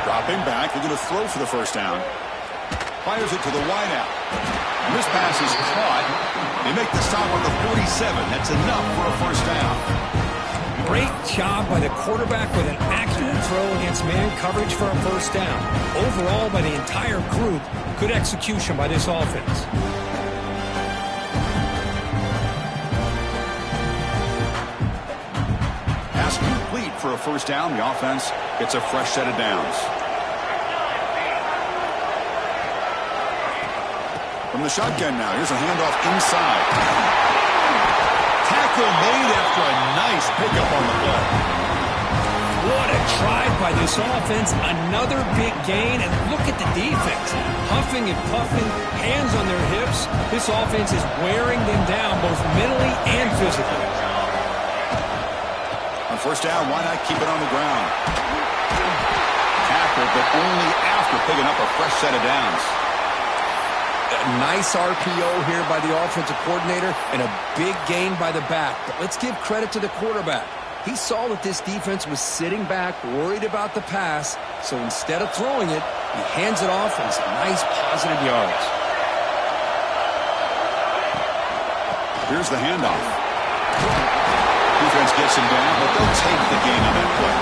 Dropping back, they're going to throw for the first down. Fires it to the wideout. And this pass is caught. They make the stop on the 47. That's enough for a first down. Great job by the quarterback with an accurate throw against man coverage for a first down. Overall, by the entire group, good execution by this offense. Pass complete for a first down. The offense gets a fresh set of downs. From the shotgun now, here's a handoff inside. Tackle made after a nice pickup on the play. What a try by this offense. Another big gain, and look at the defense. Huffing and puffing, hands on their hips. This offense is wearing them down both mentally and physically. On first down, why not keep it on the ground? Tackle, but only after picking up a fresh set of downs. A nice RPO here by the offensive coordinator and a big gain by the back. But let's give credit to the quarterback. He saw that this defense was sitting back, worried about the pass, so instead of throwing it, he hands it off and some nice positive yards. Here's the handoff. Defense gets him down, but they'll take the gain on that play.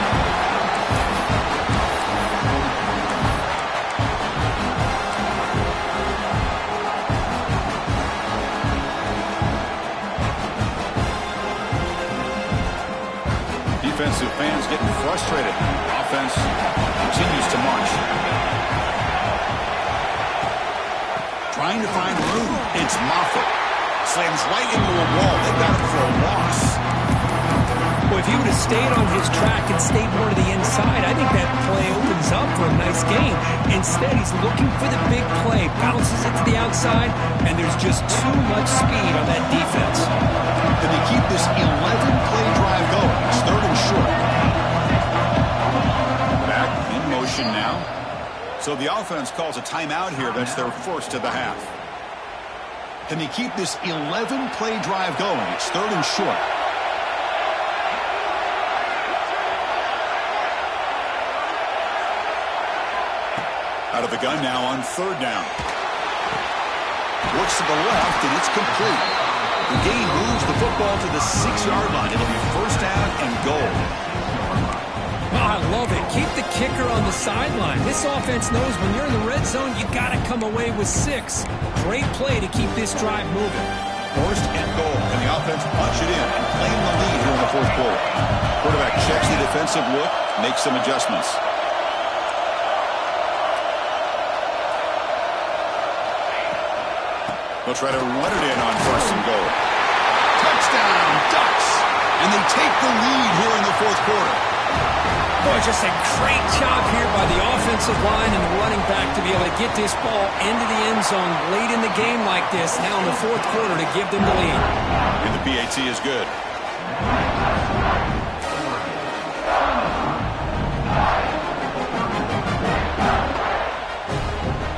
Defensive fans getting frustrated. Offense continues to march. Trying to find room. It's Moffitt. Slams right into a wall. They got him for a loss. Well, if he would have stayed on his track and stayed more to the inside, I think that play opens up for a nice gain. Instead, he's looking for the big play. Bounces it to the outside, and there's just too much speed on that defense. Can they keep this 11-play drive going? It's 3rd and short. Back in motion now. So the offense calls a timeout here. That's their first of the half. Can they keep this 11-play drive going? It's 3rd and short. Out of the gun now on 3rd down. Looks to the left, and it's complete. The gain moves the football to the 6-yard line. It'll be 1st down and goal. Oh, I love it. Keep the kicker on the sideline. This offense knows when you're in the red zone, you got to come away with 6. Great play to keep this drive moving. 1st and goal. Can the offense punch it in and claim the lead here in the 4th quarter? Quarterback checks the defensive look, makes some adjustments. They'll try to run it in on 1st and goal. Touchdown, Ducks! And they take the lead here in the 4th quarter. Boy, just a great job here by the offensive line and the running back to be able to get this ball into the end zone late in the game like this, now in the 4th quarter to give them the lead. And the PAT is good.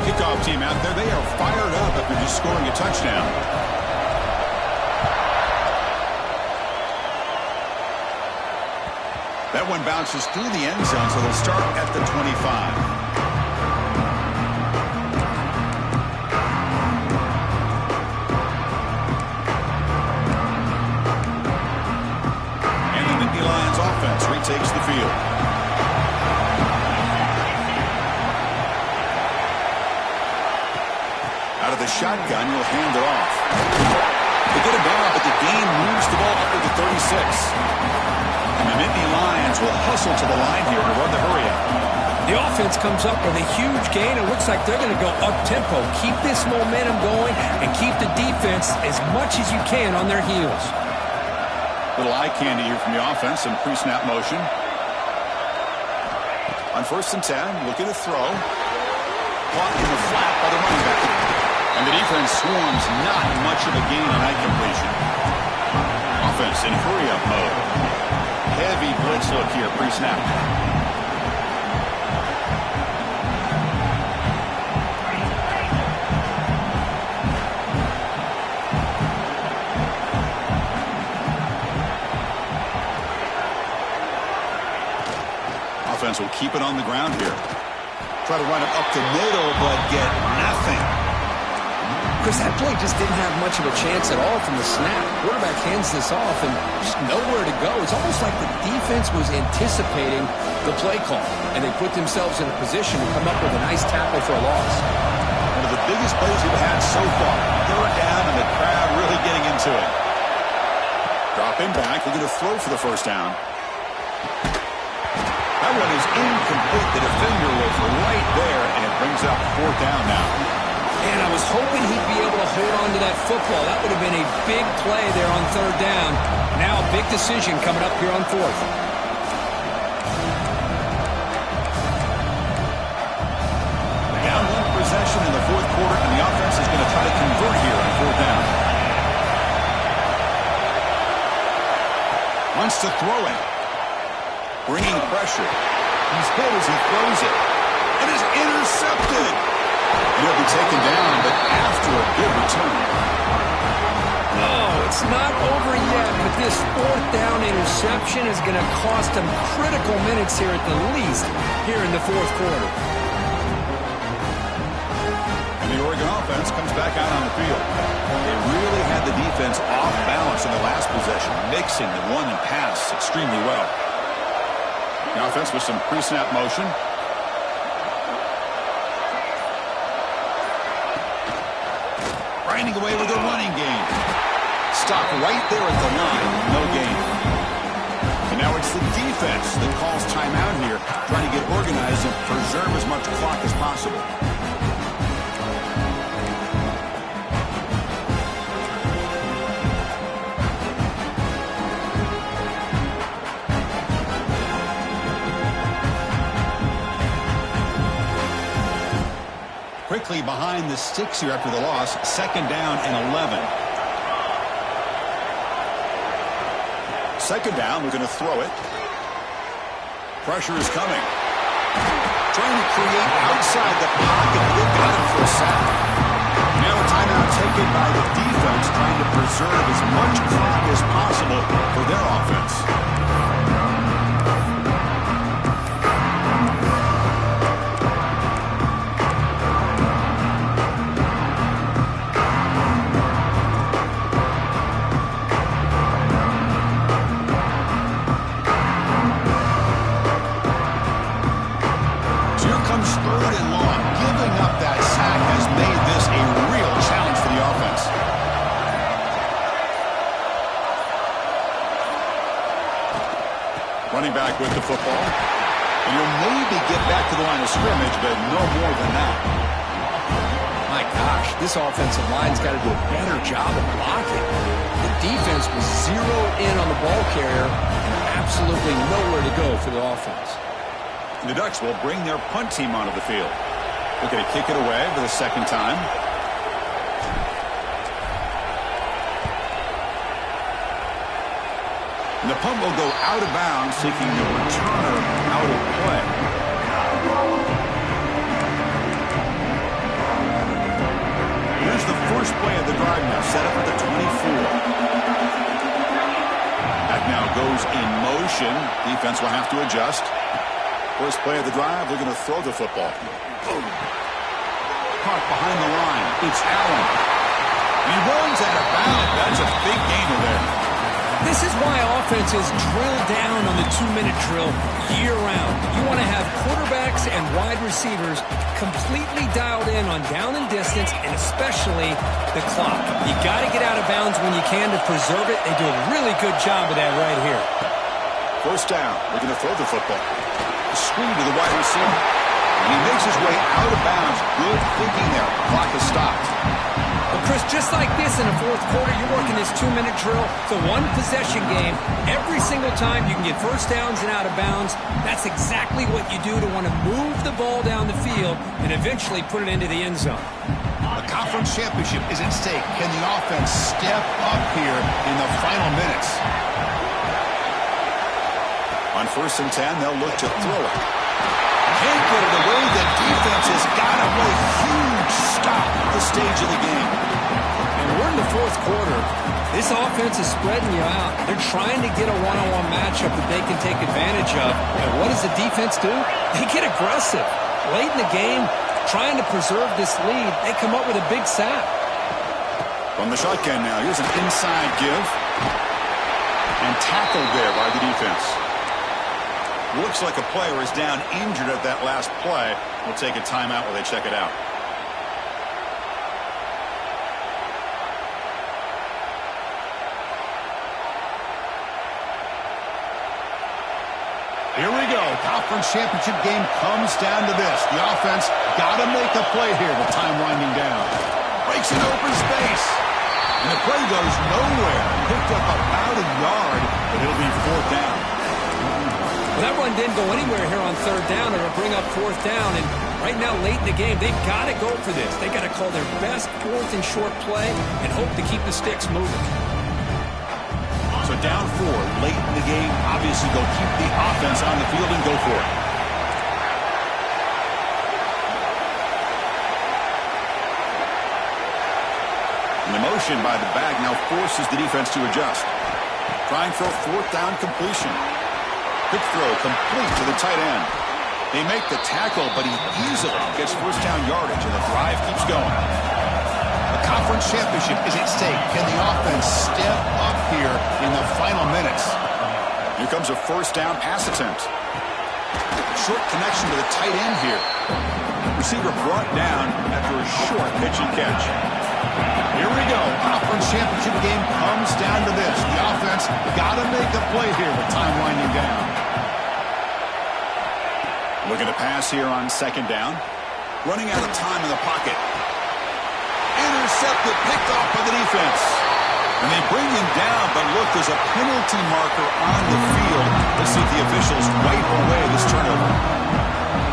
Kickoff team out there, they are fired up after just scoring a touchdown. That one bounces through the end zone, so they'll start at the 25. And the Nittany Lions offense retakes the field. Out of the shotgun, he'll hand it off. They get it down, but the game moves the ball up to the 36. And the Nittany Lions will hustle to the line here to run the hurry-up. The offense comes up with a huge gain. It looks like they're going to go up-tempo. Keep this momentum going and keep the defense as much as you can on their heels. Little eye candy here from the offense in pre-snap motion. On 1st and 10, looking to throw. Caught in the flat by the running back. And the defense swarms, not much of a gain on that completion. Offense in hurry-up mode. Heavy blitz look here, pre-snap. Offense will keep it on the ground here. Try to run it up the middle, but get nothing. Chris, that play just didn't have much of a chance at all from the snap. Quarterback hands this off and just nowhere to go. It's almost like the defense was anticipating the play call, and they put themselves in a position to come up with a nice tackle for a loss. One of the biggest plays we've had so far. 3rd down, and the crowd really getting into it. Dropping back, looking to throw for the 1st down. That one is incomplete. The defender was right there, and it brings up 4th down now. And I was hoping he'd be able to hold on to that football. That would have been a big play there on 3rd down. Now a big decision coming up here on 4th. Down 1 possession in the 4th quarter, and the offense is going to try to convert here on 4th down. Wants to throw it. Bringing pressure. He's hit as he throws it. It is intercepted. He'll be taken down, but after a good return. Oh, it's not over yet, but this This fourth down interception is going to cost them critical minutes here at the least here in the fourth quarter. And the Oregon offense comes back out on the field. They really had the defense off balance in the last possession, mixing the run and pass extremely well. The offense with some pre-snap motion. Grinding away with a running game. Stop right there at the line. No gain. And now it's the defense that calls timeout here, trying to get organized and preserve as much clock as possible. Quickly behind the sticks here after the loss. 2nd down and 11. 2nd down, we're going to throw it. Pressure is coming. Trying to create outside the pocket. They got him for a sack. Now a timeout taken by the defense, trying to preserve as much clock as possible for their offense. Running back with the football. And you'll maybe get back to the line of scrimmage, but no more than that. My gosh, this offensive line's got to do a better job of blocking. The defense was zeroed in on the ball carrier and absolutely nowhere to go for the offense. And the Ducks will bring their punt team onto the field. They're going to kick it away for the 2nd time. And the punt will go out of bounds, taking the returner out of play. Here's the first play of the drive now, set up at the 24. That now goes in motion. Defense will have to adjust. First play of the drive, they're going to throw the football. Caught behind the line. It's Allen. He runs out of bounds. That's a big gainer there. This is why offenses drill down on the 2-minute drill year-round. You want to have quarterbacks and wide receivers completely dialed in on down and distance, and especially the clock. You got to get out of bounds when you can to preserve it. They do a really good job of that right here. 1st down. We're going to throw the football. A screen to the wide receiver. And he makes his way out of bounds. Good thinking there. Clock is stopped. Well, Chris, just like this in the fourth quarter, you're working this 2-minute drill. It's a one-possession game. Every single time you can get first downs and out of bounds. That's exactly what you do to want to move the ball down the field and eventually put it into the end zone. A conference championship is at stake. Can the offense step up here in the final minutes? On 1st and 10, they'll look to throw it. Can't get it away. The defense has got him with a huge stop at this stage of the game. And we're in the fourth quarter. This offense is spreading you out. They're trying to get a one-on-one matchup that they can take advantage of. And what does the defense do? They get aggressive. Late in the game, trying to preserve this lead, they come up with a big sack. From the shotgun now, here's an inside give. And tackled there by the defense. Looks like a player is down injured at that last play. We'll take a timeout while they check it out. Here we go. Conference championship game comes down to this. The offense got to make a play here with time winding down. Breaks an open space. And the play goes nowhere. Picked up about a yard, but it'll be 4th down. Well, that run didn't go anywhere here on 3rd down. It'll bring up 4th down. And right now, late in the game, they've got to go for this. They've got to call their best 4th and short play and hope to keep the sticks moving. So down 4, late in the game. Obviously, go keep the offense on the field and go for it. And the motion by the back now forces the defense to adjust. Trying for a fourth down completion. Quick throw complete to the tight end. They make the tackle, but he easily gets first down yardage, and the drive keeps going. The conference championship is at stake. Can the offense step up here in the final minutes? Here comes a first down pass attempt. Short connection to the tight end here. Receiver brought down after a short pitch and catch. Here we go. Conference championship game comes down to this. The offense got to make a play here with time winding down. Looking to pass here on second down. Running out of time in the pocket. Intercepted, picked off by the defense. And they bring him down, but look, there's a penalty marker on the field. Let's see if the officials wipe away this turnover.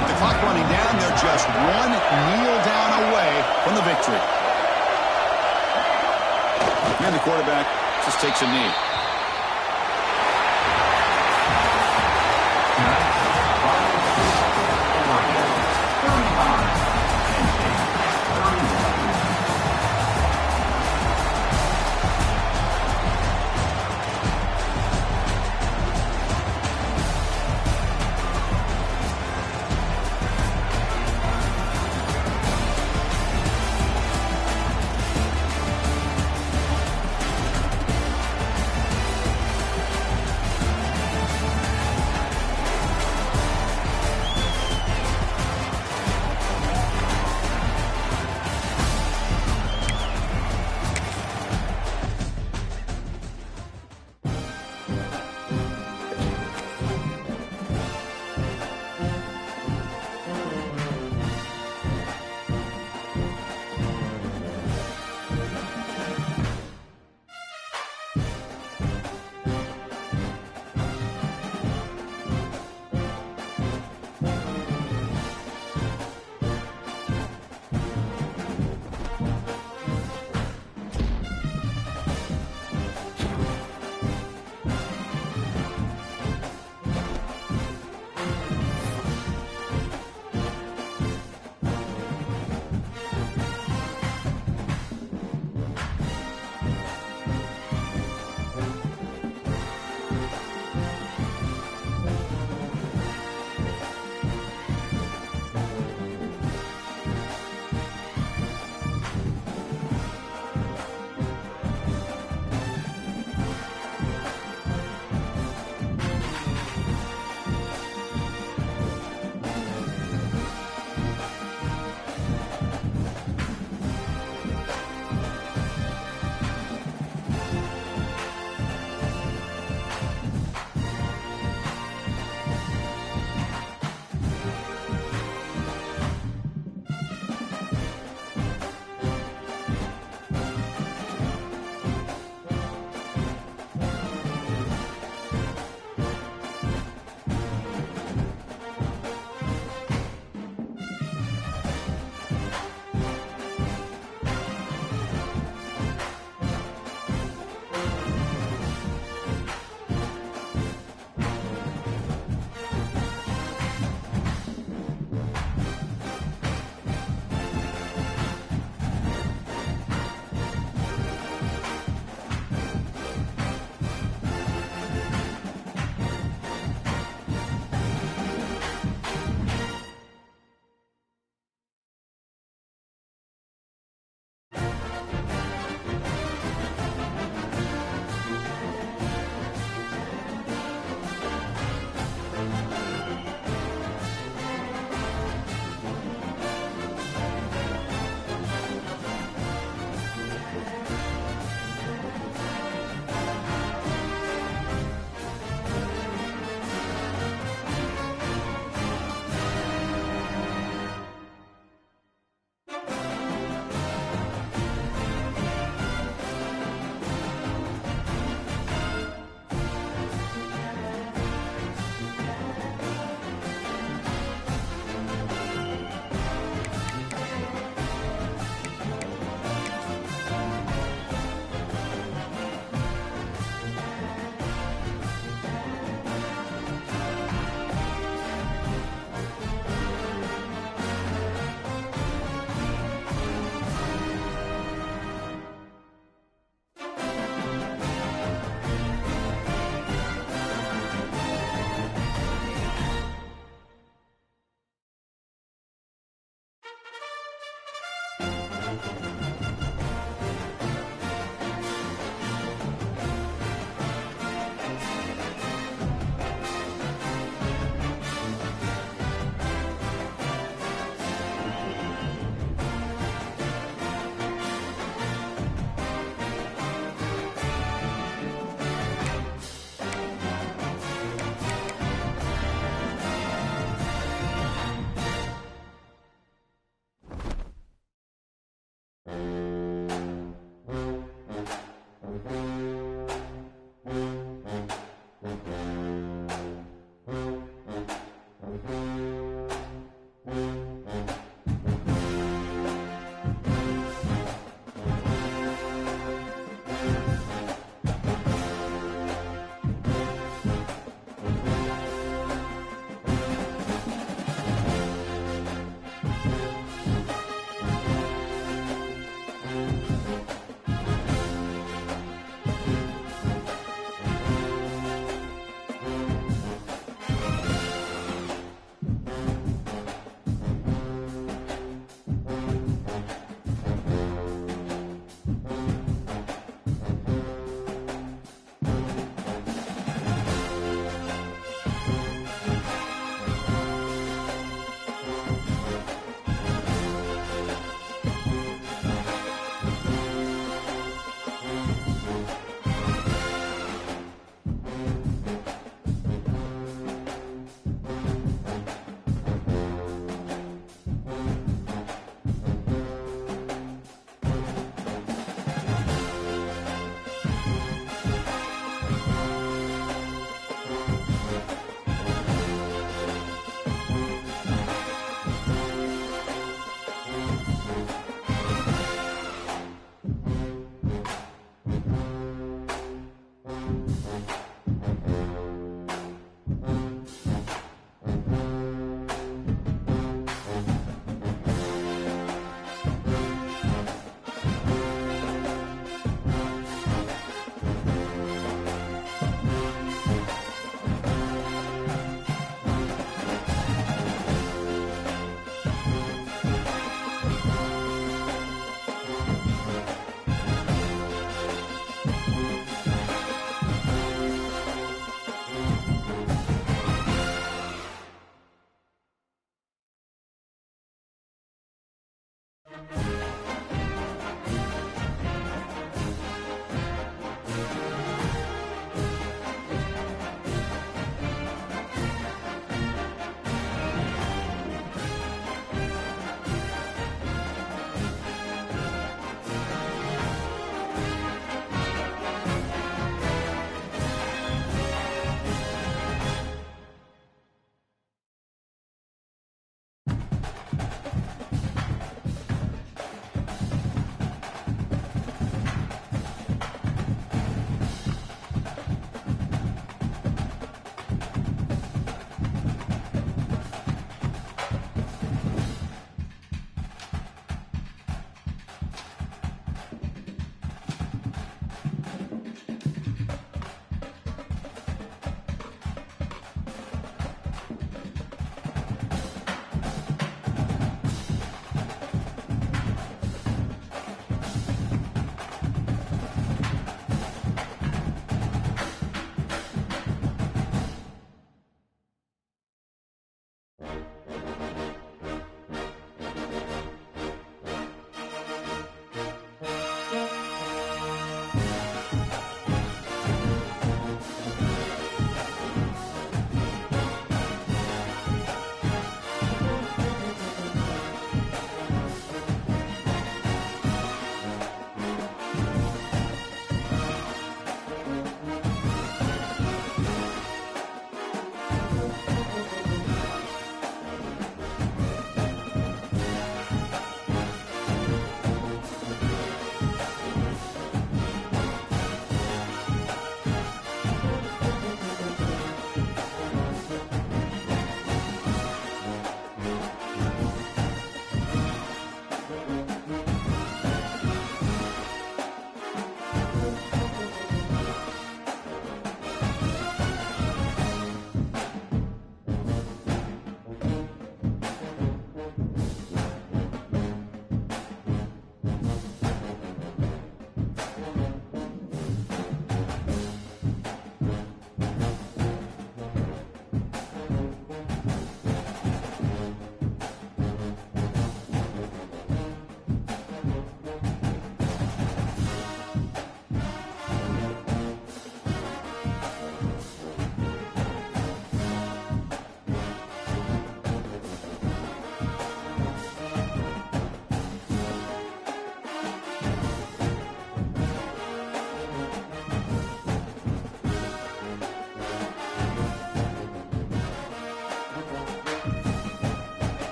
With the clock running down, they're just one kneel down away from the victory. And the quarterback just takes a knee.